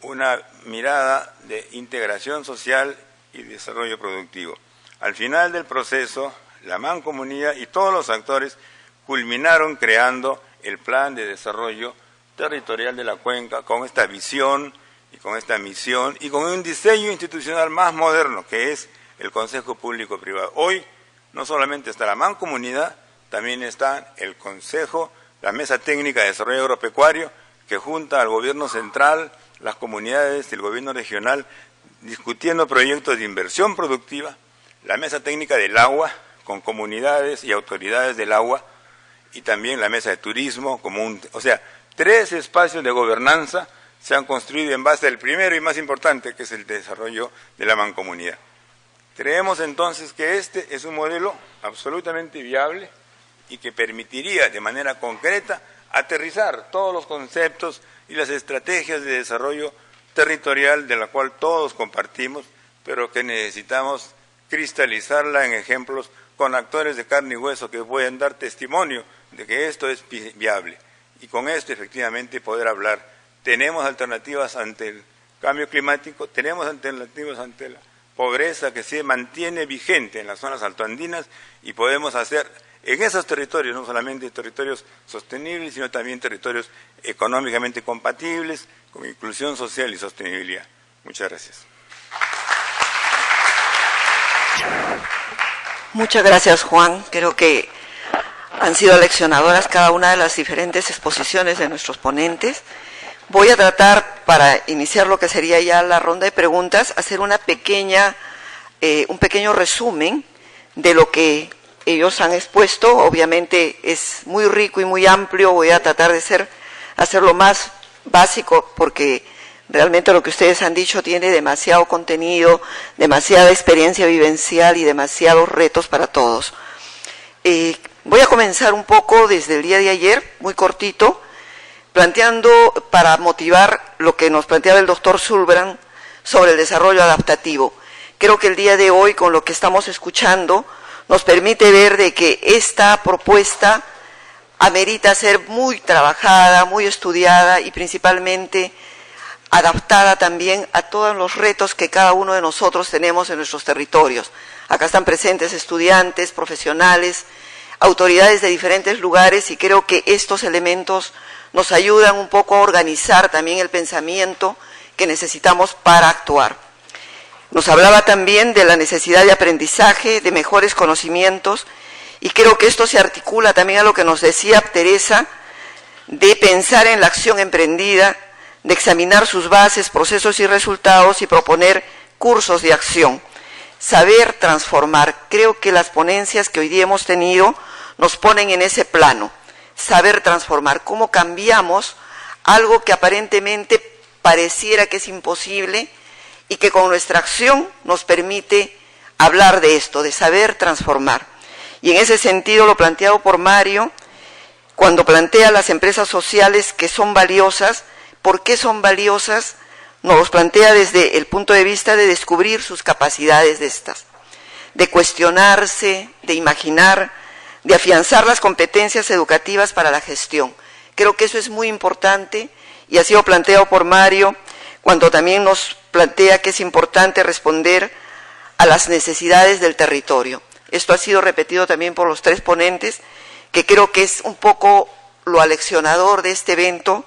Speaker 5: una mirada de integración social y desarrollo productivo. Al final del proceso, la Mancomunidad y todos los actores culminaron creando el Plan de Desarrollo Territorial de la Cuenca con esta visión y con esta misión y con un diseño institucional más moderno que es el Consejo Público-Privado. Hoy no solamente está la Mancomunidad, también está el Consejo, la Mesa Técnica de Desarrollo Agropecuario, que junta al gobierno central, las comunidades y el gobierno regional discutiendo proyectos de inversión productiva, la Mesa Técnica del Agua, con comunidades y autoridades del agua, y también la Mesa de Turismo, o sea, 3 espacios de gobernanza se han construido en base al primero y más importante, que es el desarrollo de la mancomunidad. Creemos entonces que este es un modelo absolutamente viable y que permitiría de manera concreta aterrizar todos los conceptos y las estrategias de desarrollo territorial de la cual todos compartimos, pero que necesitamos cristalizarla en ejemplos con actores de carne y hueso que pueden dar testimonio de que esto es viable. Y con esto efectivamente poder hablar. Tenemos alternativas ante el cambio climático, tenemos alternativas ante la pobreza que se mantiene vigente en las zonas altoandinas y podemos hacer en esos territorios, no solamente territorios sostenibles, sino también territorios económicamente compatibles, con inclusión social y sostenibilidad. Muchas gracias.
Speaker 2: Muchas gracias, Juan. Creo que han sido leccionadoras cada una de las diferentes exposiciones de nuestros ponentes. Voy a tratar, para iniciar lo que sería ya la ronda de preguntas, hacer un pequeño resumen de lo que ellos han expuesto. Obviamente es muy rico y muy amplio. Voy a tratar de hacerlo más básico porque realmente lo que ustedes han dicho tiene demasiado contenido, demasiada experiencia vivencial y demasiados retos para todos. Voy a comenzar un poco desde el día de ayer, muy cortito, planteando para motivar lo que nos planteaba el doctor Zulbrand sobre el desarrollo adaptativo. Creo que el día de hoy, con lo que estamos escuchando, nos permite ver de que esta propuesta amerita ser muy trabajada, muy estudiada y principalmente adaptada también a todos los retos que cada uno de nosotros tenemos en nuestros territorios. Acá están presentes estudiantes, profesionales, autoridades de diferentes lugares y creo que estos elementos nos ayudan un poco a organizar también el pensamiento que necesitamos para actuar. Nos hablaba también de la necesidad de aprendizaje, de mejores conocimientos y creo que esto se articula también a lo que nos decía Teresa, de pensar en la acción emprendida, de examinar sus bases, procesos y resultados y proponer cursos de acción. Saber transformar. Creo que las ponencias que hoy día hemos tenido nos ponen en ese plano. Saber transformar. Cómo cambiamos algo que aparentemente pareciera que es imposible y que con nuestra acción nos permite hablar de esto, de saber transformar. Y en ese sentido lo planteado por Mario, cuando plantea las empresas sociales que son valiosas, ¿por qué son valiosas? Nos los plantea desde el punto de vista de descubrir sus capacidades de estas, de cuestionarse, de imaginar, de afianzar las competencias educativas para la gestión. Creo que eso es muy importante y ha sido planteado por Mario cuando también nos plantea que es importante responder a las necesidades del territorio. Esto ha sido repetido también por los 3 ponentes, que creo que es un poco lo aleccionador de este evento,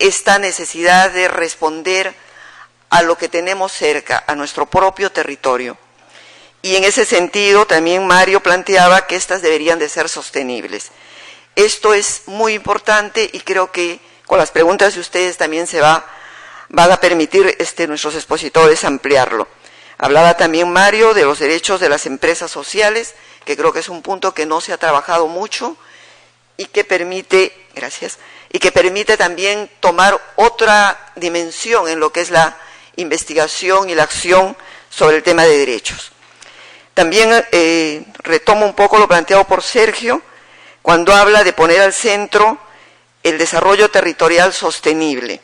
Speaker 2: esta necesidad de responder a lo que tenemos cerca, a nuestro propio territorio. Y en ese sentido también Mario planteaba que estas deberían de ser sostenibles. Esto es muy importante y creo que con las preguntas de ustedes también van a permitir nuestros expositores ampliarlo. Hablaba también Mario de los derechos de las empresas sociales, que creo que es un punto que no se ha trabajado mucho y que permite, gracias, y que permite también tomar otra dimensión en lo que es la investigación y la acción sobre el tema de derechos. También retomo un poco lo planteado por Sergio, cuando habla de poner al centro el desarrollo territorial sostenible,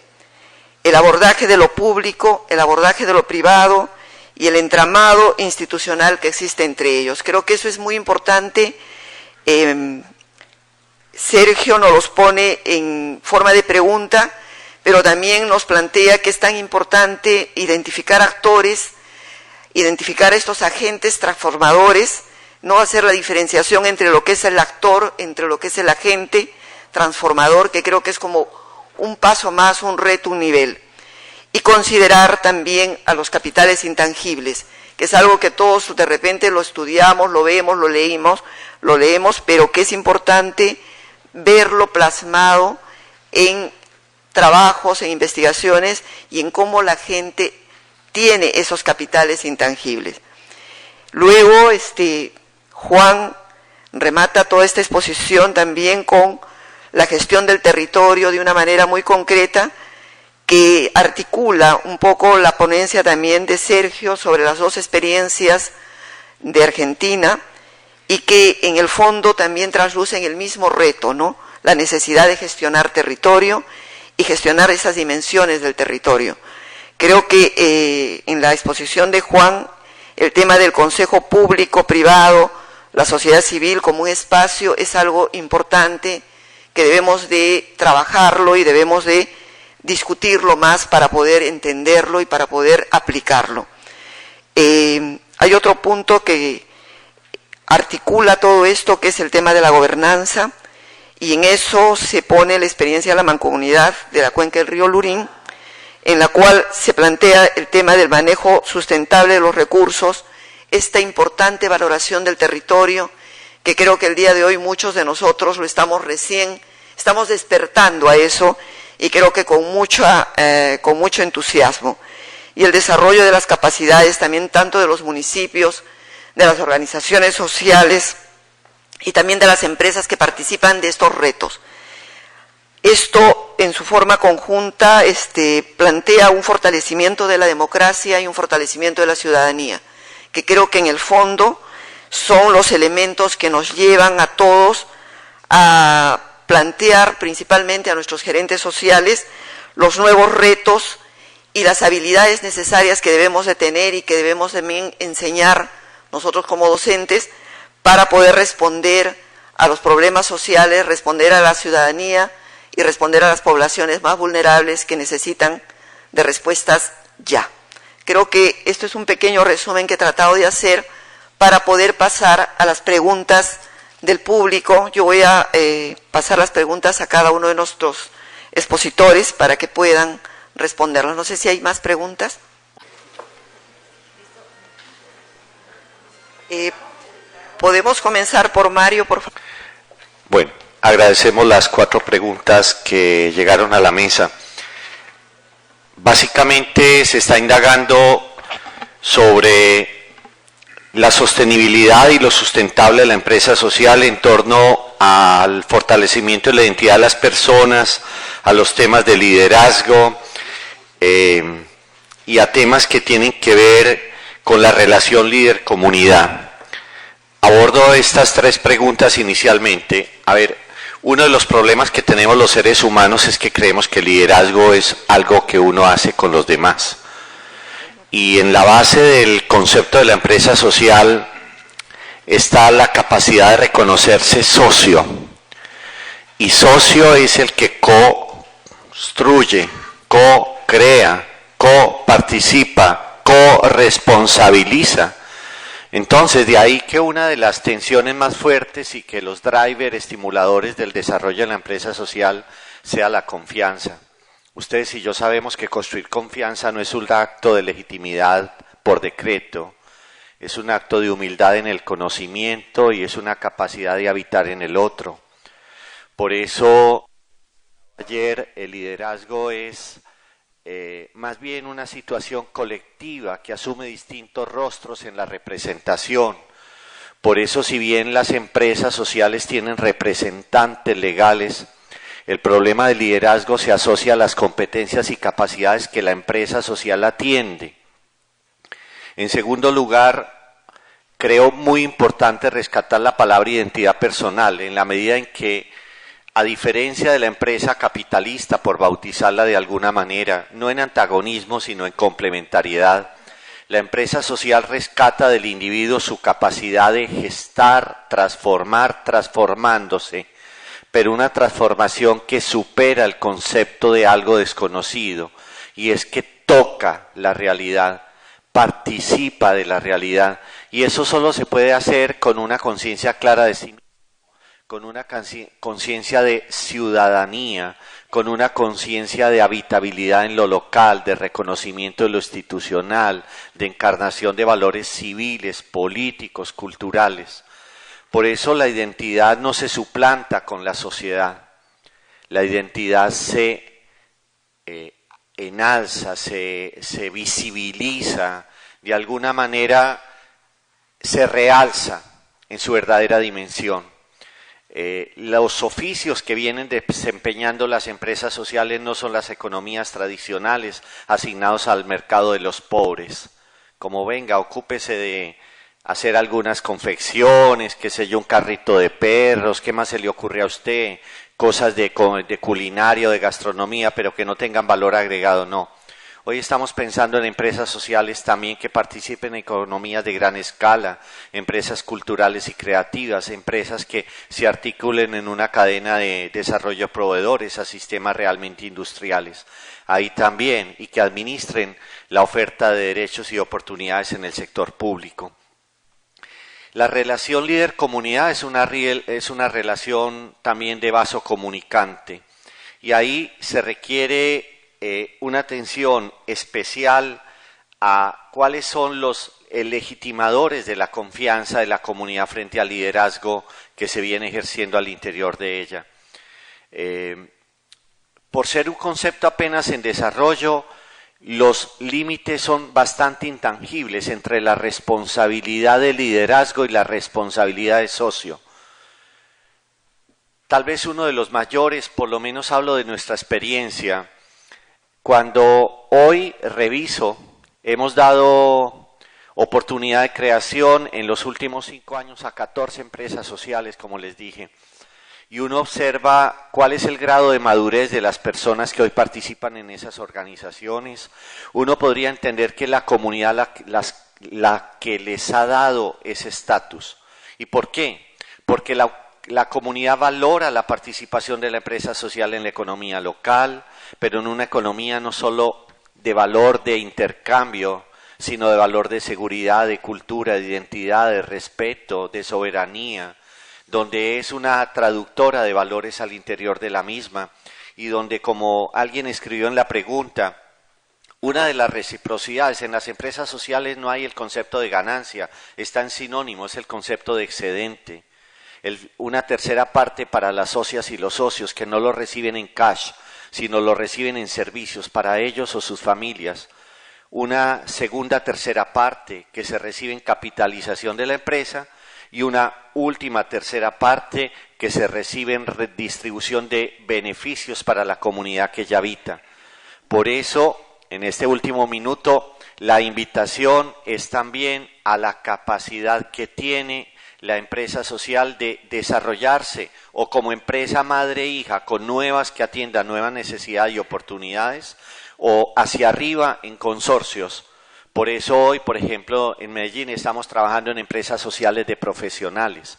Speaker 2: el abordaje de lo público, el abordaje de lo privado y el entramado institucional que existe entre ellos. Creo que eso es muy importante. Sergio nos los pone en forma de pregunta, pero también nos plantea que es tan importante identificar actores, identificar estos agentes transformadores, no hacer la diferenciación entre lo que es el actor, entre lo que es el agente transformador, que creo que es como un paso más, un reto, un nivel. Y considerar también a los capitales intangibles, que es algo que todos de repente lo estudiamos, lo vemos, lo leemos, pero que es importante verlo plasmado en trabajos, en investigaciones y en cómo la gente tiene esos capitales intangibles. Luego, Juan remata toda esta exposición también con la gestión del territorio de una manera muy concreta, que articula un poco la ponencia también de Sergio sobre las dos experiencias de Argentina y que en el fondo también traslucen el mismo reto, ¿no? La necesidad de gestionar territorio y gestionar esas dimensiones del territorio. Creo que en la exposición de Juan, el tema del consejo público-privado, la sociedad civil como un espacio, es algo importante que debemos de trabajarlo y debemos de discutirlo más para poder entenderlo y para poder aplicarlo. Hay otro punto que articula todo esto, que es el tema de la gobernanza, y en eso se pone la experiencia de la mancomunidad de la cuenca del río Lurín, en la cual se plantea el tema del manejo sustentable de los recursos, esta importante valoración del territorio, que creo que el día de hoy muchos de nosotros lo estamos despertando a eso, y creo que con mucho entusiasmo. Y el desarrollo de las capacidades también tanto de los municipios, de las organizaciones sociales y también de las empresas que participan de estos retos. Esto en su forma conjunta plantea un fortalecimiento de la democracia y un fortalecimiento de la ciudadanía, que creo que en el fondo son los elementos que nos llevan a todos a plantear principalmente a nuestros gerentes sociales los nuevos retos y las habilidades necesarias que debemos de tener y que debemos también enseñar nosotros como docentes para poder responder a los problemas sociales, responder a la ciudadanía y responder a las poblaciones más vulnerables que necesitan de respuestas ya. Creo que esto es un pequeño resumen que he tratado de hacer para poder pasar a las preguntas del público. Yo voy a pasar las preguntas a cada uno de nuestros expositores para que puedan responderlas. No sé si hay más preguntas. Podemos comenzar por Mario, por favor.
Speaker 3: Bueno, agradecemos las 4 preguntas que llegaron a la mesa. Básicamente se está indagando sobre la sostenibilidad y lo sustentable de la empresa social en torno al fortalecimiento de la identidad de las personas, a los temas de liderazgo y a temas que tienen que ver con la relación líder-comunidad. Abordo estas 3 preguntas inicialmente. A ver, uno de los problemas que tenemos los seres humanos es que creemos que el liderazgo es algo que uno hace con los demás. Y en la base del concepto de la empresa social está la capacidad de reconocerse socio. Y socio es el que construye, co-crea, co-participa, co-responsabiliza. Entonces, de ahí que una de las tensiones más fuertes y que los drivers estimuladores del desarrollo de la empresa social sea la confianza. Ustedes y yo sabemos que construir confianza no es un acto de legitimidad por decreto, es un acto de humildad en el conocimiento y es una capacidad de habitar en el otro. Por eso, ayer el liderazgo es más bien una situación colectiva que asume distintos rostros en la representación. Por eso, si bien las empresas sociales tienen representantes legales, el problema del liderazgo se asocia a las competencias y capacidades que la empresa social atiende. En segundo lugar, creo muy importante rescatar la palabra identidad personal, en la medida en que, a diferencia de la empresa capitalista, por bautizarla de alguna manera, no en antagonismo sino en complementariedad, la empresa social rescata del individuo su capacidad de gestar, transformar, transformándose, pero una transformación que supera el concepto de algo desconocido, y es que toca la realidad, participa de la realidad, y eso solo se puede hacer con una conciencia clara de sí mismo, con una conciencia de ciudadanía, con una conciencia de habitabilidad en lo local, de reconocimiento de lo institucional, de encarnación de valores civiles, políticos, culturales. Por eso la identidad no se suplanta con la sociedad, la identidad se enalza, se visibiliza, de alguna manera se realza en su verdadera dimensión. Los oficios que vienen desempeñando las empresas sociales no son las economías tradicionales asignados al mercado de los pobres. Como venga, ocúpese de hacer algunas confecciones, qué sé yo, un carrito de perros, qué más se le ocurre a usted, cosas de culinaria o de gastronomía, pero que no tengan valor agregado, no. Hoy estamos pensando en empresas sociales también que participen en economías de gran escala, empresas culturales y creativas, empresas que se articulen en una cadena de desarrollo de proveedores a sistemas realmente industriales. Ahí también, y que administren la oferta de derechos y oportunidades en el sector público. La relación líder-comunidad es una relación también de vaso comunicante, y ahí se requiere una atención especial a cuáles son los legitimadores de la confianza de la comunidad frente al liderazgo que se viene ejerciendo al interior de ella. Por ser un concepto apenas en desarrollo, los límites son bastante intangibles entre la responsabilidad de liderazgo y la responsabilidad de socio. Tal vez uno de los mayores, por lo menos hablo de nuestra experiencia, cuando hoy reviso, hemos dado oportunidad de creación en los últimos 5 años a 14 empresas sociales, como les dije, y uno observa cuál es el grado de madurez de las personas que hoy participan en esas organizaciones. Uno podría entender que la comunidad la que les ha dado ese estatus. ¿Y por qué? Porque la comunidad valora la participación de la empresa social en la economía local, pero en una economía no solo de valor de intercambio, sino de valor de seguridad, de cultura, de identidad, de respeto, de soberanía, donde es una traductora de valores al interior de la misma, y donde, como alguien escribió en la pregunta, una de las reciprocidades en las empresas sociales no hay el concepto de ganancia, está en sinónimo, es el concepto de excedente. Una tercera parte para las socias y los socios que no lo reciben en cash, sino lo reciben en servicios para ellos o sus familias. Una segunda tercera parte que se recibe en capitalización de la empresa, y una última tercera parte que se recibe en redistribución de beneficios para la comunidad que ella habita. Por eso, en este último minuto, la invitación es también a la capacidad que tiene la empresa social de desarrollarse, o como empresa madre-hija, con nuevas que atiendan nuevas necesidades y oportunidades, o hacia arriba en consorcios. Por eso hoy, por ejemplo, en Medellín estamos trabajando en empresas sociales de profesionales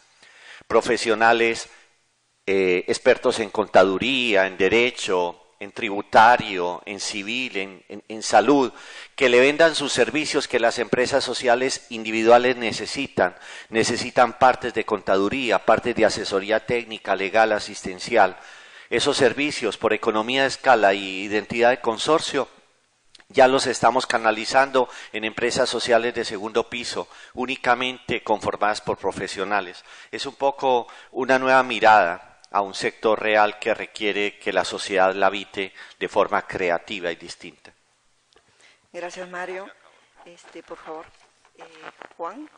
Speaker 3: expertos en contaduría, en derecho, en tributario, en civil, en salud, que le vendan sus servicios que las empresas sociales individuales necesitan partes de contaduría, partes de asesoría técnica, legal, asistencial. Esos servicios por economía de escala y identidad de consorcio ya los estamos canalizando en empresas sociales de segundo piso, únicamente conformadas por profesionales. Es un poco una nueva mirada a un sector real que requiere que la sociedad la habite de forma creativa y distinta.
Speaker 2: Gracias, Mario. Por favor, Juan.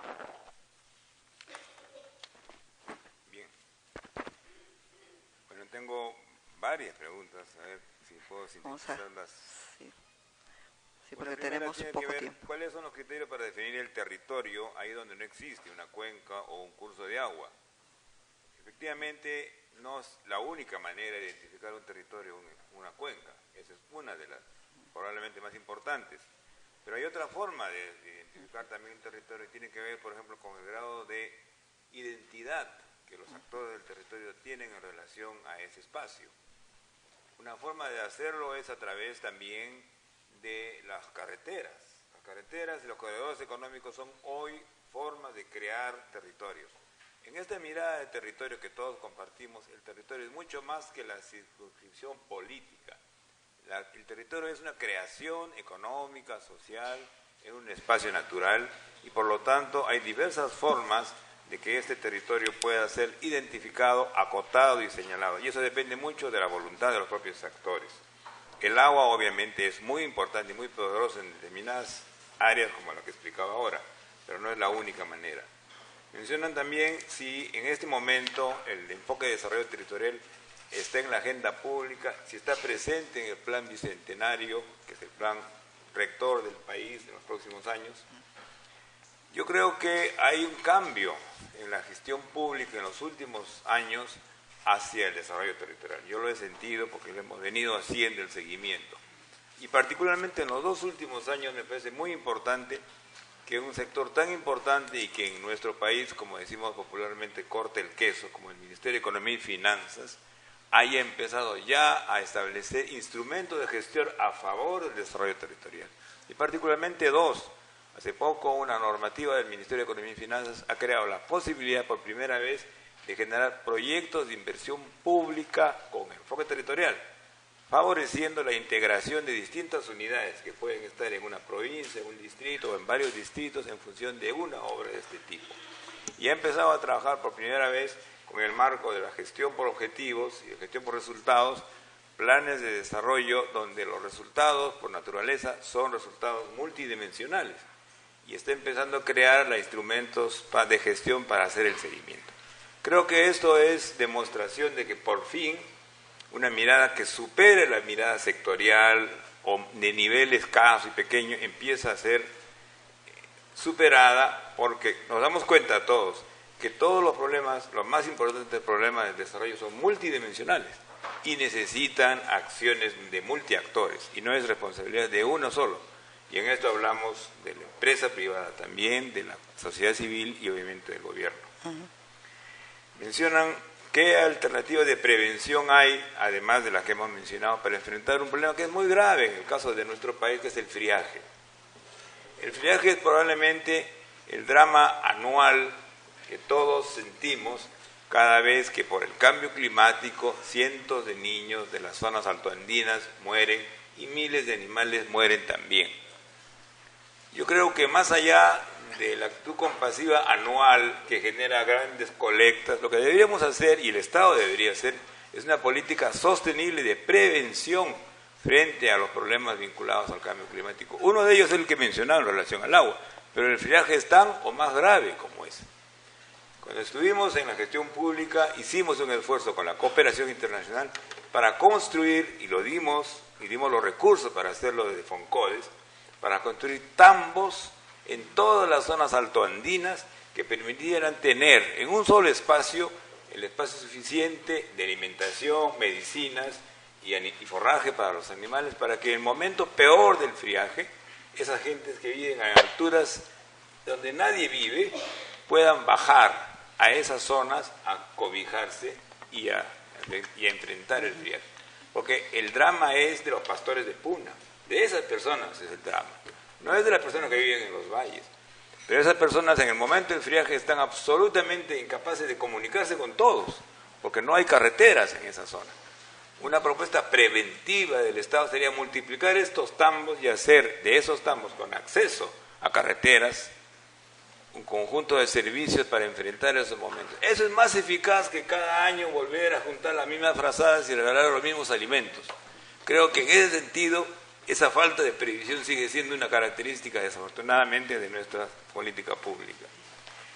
Speaker 5: Bien. Bueno, tengo varias preguntas, a ver si puedo sintetizarlas.
Speaker 2: Sí, porque tenemos poco tiempo.
Speaker 5: ¿Cuáles son los criterios para definir el territorio ahí donde no existe una cuenca o un curso de agua? Efectivamente, no es la única manera de identificar un territorio, una cuenca. Esa es una de las probablemente más importantes. Pero hay otra forma de identificar también un territorio y tiene que ver, por ejemplo, con el grado de identidad que los actores del territorio tienen en relación a ese espacio. Una forma de hacerlo es a través también de las carreteras. Las carreteras y los corredores económicos son hoy formas de crear territorios. En esta mirada de territorio que todos compartimos, el territorio es mucho más que la circunscripción política. El territorio es una creación económica, social, en un espacio natural y por lo tanto hay diversas formas de que este territorio pueda ser identificado, acotado y señalado. Y eso depende mucho de la voluntad de los propios actores. El agua obviamente es muy importante y muy poderoso en determinadas áreas como la que explicaba ahora, pero no es la única manera. Mencionan también si en este momento el enfoque de desarrollo territorial está en la agenda pública, si está presente en el plan bicentenario, que es el plan rector del país en los próximos años. Yo creo que hay un cambio en la gestión pública en los últimos años hacia el desarrollo territorial. Yo lo he sentido porque lo hemos venido haciendo el seguimiento. Y particularmente en los 2 últimos años me parece muy importante que un sector tan importante y que en nuestro país, como decimos popularmente, corta el queso, como el Ministerio de Economía y Finanzas, haya empezado ya a establecer instrumentos de gestión a favor del desarrollo territorial. Y particularmente 2. Hace poco una normativa del Ministerio de Economía y Finanzas ha creado la posibilidad por primera vez de generar proyectos de inversión pública con enfoque territorial, favoreciendo la integración de distintas unidades que pueden estar en una provincia, en un distrito o en varios distritos en función de una obra de este tipo. Y ha empezado a trabajar por primera vez con el marco de la gestión por objetivos y de gestión por resultados, planes de desarrollo donde los resultados por naturaleza son resultados multidimensionales y está empezando a crear los instrumentos de gestión para hacer el seguimiento. Creo que esto es demostración de que por fin una mirada que supere la mirada sectorial o de nivel escaso y pequeño empieza a ser superada porque nos damos cuenta todos que todos los problemas, los más importantes problemas del desarrollo son multidimensionales y necesitan acciones de multiactores y no es responsabilidad de uno solo. Y en esto hablamos de la empresa privada también, de la sociedad civil y obviamente del gobierno. Mencionan qué alternativas de prevención hay, además de las que hemos mencionado, para enfrentar un problema que es muy grave en el caso de nuestro país, que es el friaje. El friaje es probablemente el drama anual que todos sentimos cada vez que por el cambio climático cientos de niños de las zonas altoandinas mueren y miles de animales mueren también. Yo creo que más allá de la actitud compasiva anual que genera grandes colectas, lo que deberíamos hacer, y el Estado debería hacer, es una política sostenible de prevención frente a los problemas vinculados al cambio climático. Uno de ellos es el que mencionaba en relación al agua, pero el friaje es tan o más grave como ese. Cuando estuvimos en la gestión pública, hicimos un esfuerzo con la cooperación internacional para construir, y dimos los recursos para hacerlo desde FONCODES, para construir tambos en todas las zonas altoandinas que permitieran tener en un solo espacio el espacio suficiente de alimentación, medicinas y forraje para los animales, para que en el momento peor del friaje, esas gentes que viven a alturas donde nadie vive, puedan bajar a esas zonas a cobijarse y a enfrentar el friaje. Porque el drama es de los pastores de Puna, de esas personas es el drama. No es de las personas que viven en los valles. Pero esas personas en el momento del friaje están absolutamente incapaces de comunicarse con todos, porque no hay carreteras en esa zona. Una propuesta preventiva del Estado sería multiplicar estos tambos y hacer de esos tambos con acceso a carreteras un conjunto de servicios para enfrentar esos momentos. Eso es más eficaz que cada año volver a juntar las mismas frazadas y regalar los mismos alimentos. Creo que en ese sentido, esa falta de previsión sigue siendo una característica, desafortunadamente, de nuestra política pública.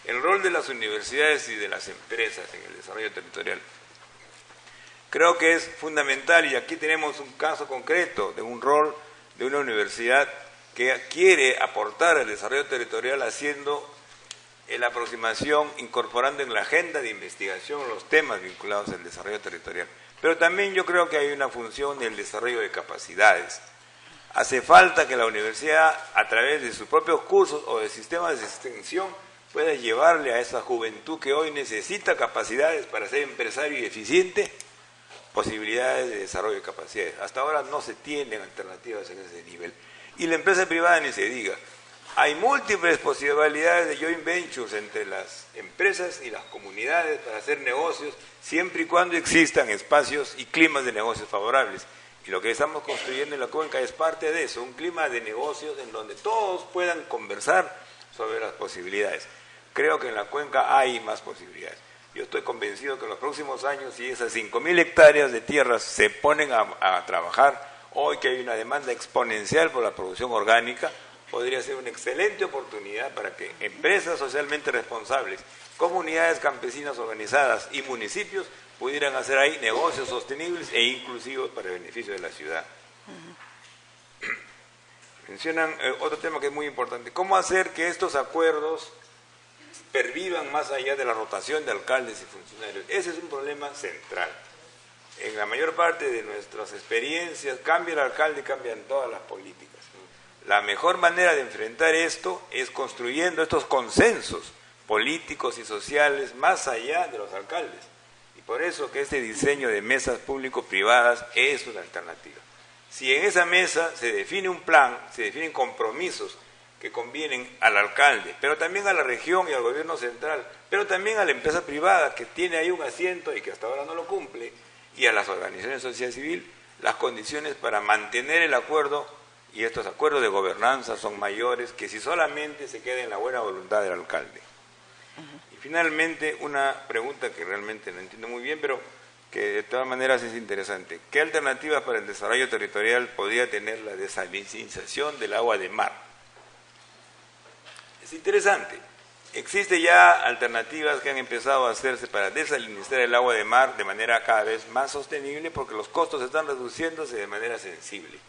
Speaker 5: El rol de las universidades y de las empresas en el desarrollo territorial. Creo que es fundamental, y aquí tenemos un caso concreto de un rol de una universidad que quiere aportar al desarrollo territorial haciendo la aproximación, incorporando en la agenda de investigación los temas vinculados al desarrollo territorial. Pero también yo creo que hay una función del desarrollo de capacidades. Hace falta que la universidad, a través de sus propios cursos o de sistemas de extensión, pueda llevarle a esa juventud que hoy necesita capacidades para ser empresario y eficiente, posibilidades de desarrollo de capacidades. Hasta ahora no se tienen alternativas en ese nivel. Y la empresa privada ni se diga. Hay múltiples posibilidades de joint ventures entre las empresas y las comunidades para hacer negocios, siempre y cuando existan espacios y climas de negocios favorables. Y lo que estamos construyendo en la cuenca es parte de eso, un clima de negocios en donde todos puedan conversar sobre las posibilidades. Creo que en la cuenca hay más posibilidades. Yo estoy convencido que en los próximos años, si esas 5.000 hectáreas de tierras se ponen a trabajar, hoy que hay una demanda exponencial por la producción orgánica, podría ser una excelente oportunidad para que empresas socialmente responsables, comunidades campesinas organizadas y municipios pudieran hacer ahí negocios sostenibles e inclusivos para el beneficio de la ciudad. Mencionan otro tema que es muy importante, ¿cómo hacer que estos acuerdos pervivan más allá de la rotación de alcaldes y funcionarios? Ese es un problema central. En la mayor parte de nuestras experiencias, cambia el alcalde y cambian todas las políticas. La mejor manera de enfrentar esto es construyendo estos consensos políticos y sociales más allá de los alcaldes. Y por eso que este diseño de mesas público-privadas es una alternativa. Si en esa mesa se define un plan, se definen compromisos que convienen al alcalde, pero también a la región y al gobierno central, pero también a la empresa privada que tiene ahí un asiento y que hasta ahora no lo cumple, y a las organizaciones de sociedad civil, las condiciones para mantener el acuerdo, y estos acuerdos de gobernanza son mayores que si solamente se queda en la buena voluntad del alcalde. Y finalmente, una pregunta que realmente no entiendo muy bien, pero que de todas maneras es interesante. ¿Qué alternativas para el desarrollo territorial podría tener la desalinización del agua de mar? Es interesante. Existen ya alternativas que han empezado a hacerse para desalinizar el agua de mar de manera cada vez más sostenible porque los costos están reduciéndose de manera sensible.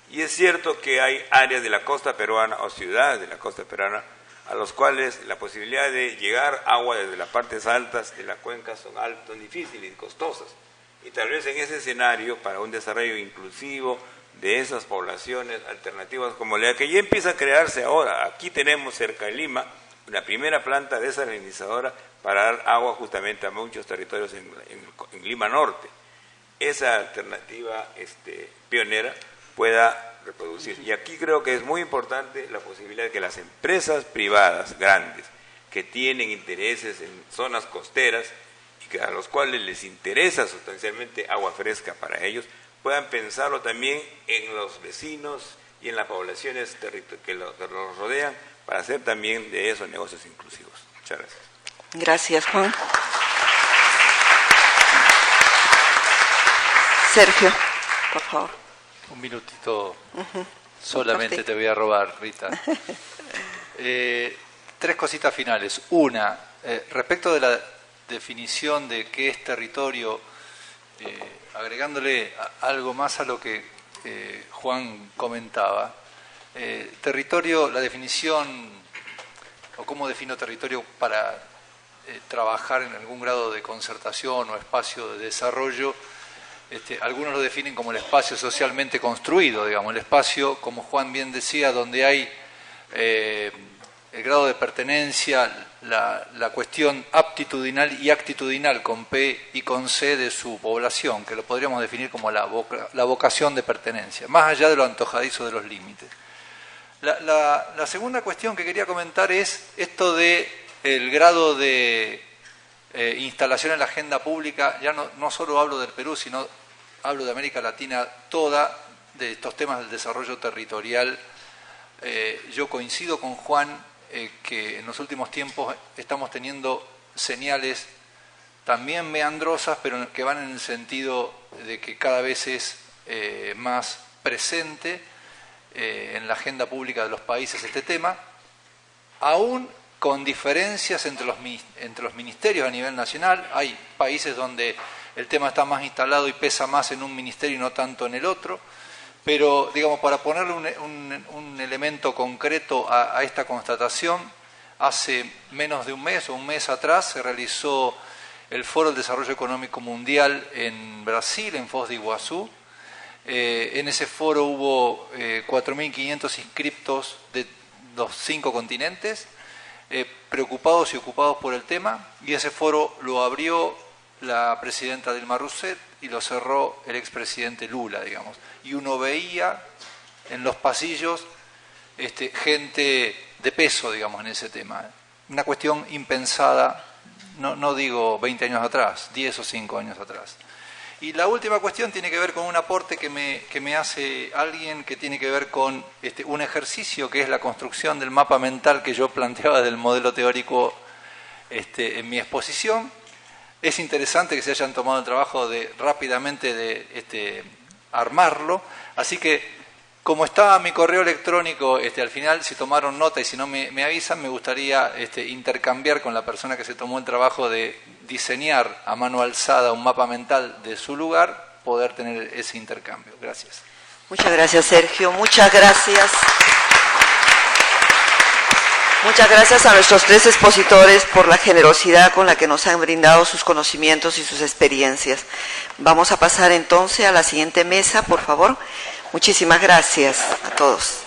Speaker 5: Y es cierto que hay áreas de la costa peruana o ciudades de la costa peruana a los cuales la posibilidad de llegar agua desde las partes altas de la cuenca son altas, difíciles y costosas. Y tal vez en ese escenario, para un desarrollo inclusivo de esas poblaciones alternativas como la que ya empieza a crearse ahora, aquí tenemos cerca de Lima una primera planta desalinizadora para dar agua justamente a muchos territorios en Lima Norte. Esa alternativa pionera pueda reproducir. Y aquí creo que es muy importante la posibilidad de que las empresas privadas grandes que tienen intereses en zonas costeras y que a los cuales les interesa sustancialmente agua fresca para ellos, puedan pensarlo también en los vecinos y en las poblaciones que los rodean para hacer también de esos negocios inclusivos. Muchas gracias.
Speaker 2: Gracias, Juan. Sergio, por favor.
Speaker 4: Un minutito solamente te voy a robar, Rita. 3 cositas finales. Una, respecto de la definición de qué es territorio, agregándole algo más a lo que Juan comentaba. Territorio, la definición, o cómo defino territorio para trabajar en algún grado de concertación o espacio de desarrollo. Algunos lo definen como el espacio socialmente construido, digamos, el espacio, como Juan bien decía, donde hay el grado de pertenencia, la cuestión aptitudinal y actitudinal con P y con C de su población, que lo podríamos definir como la vocación de pertenencia, más allá de lo antojadizo de los límites. La segunda cuestión que quería comentar es esto de el grado de instalación en la agenda pública. Ya no solo hablo del Perú, sino hablo de América Latina toda, de estos temas del desarrollo territorial. Yo coincido con Juan que en los últimos tiempos estamos teniendo señales también meandrosas, pero que van en el sentido de que cada vez es más presente en la agenda pública de los países este tema, aún con diferencias entre los ministerios a nivel nacional. Hay países donde el tema está más instalado y pesa más en un ministerio y no tanto en el otro, pero digamos, para ponerle un elemento concreto a esta constatación, hace menos de un mes o un mes atrás se realizó el Foro del Desarrollo Económico Mundial en Brasil, en Foz de Iguazú. En ese foro hubo 4.500 inscriptos de los 5 continentes, preocupados y ocupados por el tema, y ese foro lo abrió la presidenta Dilma Rousseff y lo cerró el expresidente Lula, digamos. Y uno veía en los pasillos gente de peso, digamos, en ese tema. Una cuestión impensada, no digo 20 años atrás, 10 o 5 años atrás. Y la última cuestión tiene que ver con un aporte que me hace alguien que tiene que ver con un ejercicio que es la construcción del mapa mental que yo planteaba del modelo teórico en mi exposición. Es interesante que se hayan tomado el trabajo de rápidamente armarlo, así que como estaba mi correo electrónico, al final si tomaron nota y si no me avisan, me gustaría intercambiar con la persona que se tomó el trabajo de diseñar a mano alzada un mapa mental de su lugar, poder tener ese intercambio. Gracias.
Speaker 2: Muchas gracias, Sergio. Muchas gracias. Muchas gracias a nuestros 3 expositores por la generosidad con la que nos han brindado sus conocimientos y sus experiencias. Vamos a pasar entonces a la siguiente mesa, por favor. Muchísimas gracias a todos.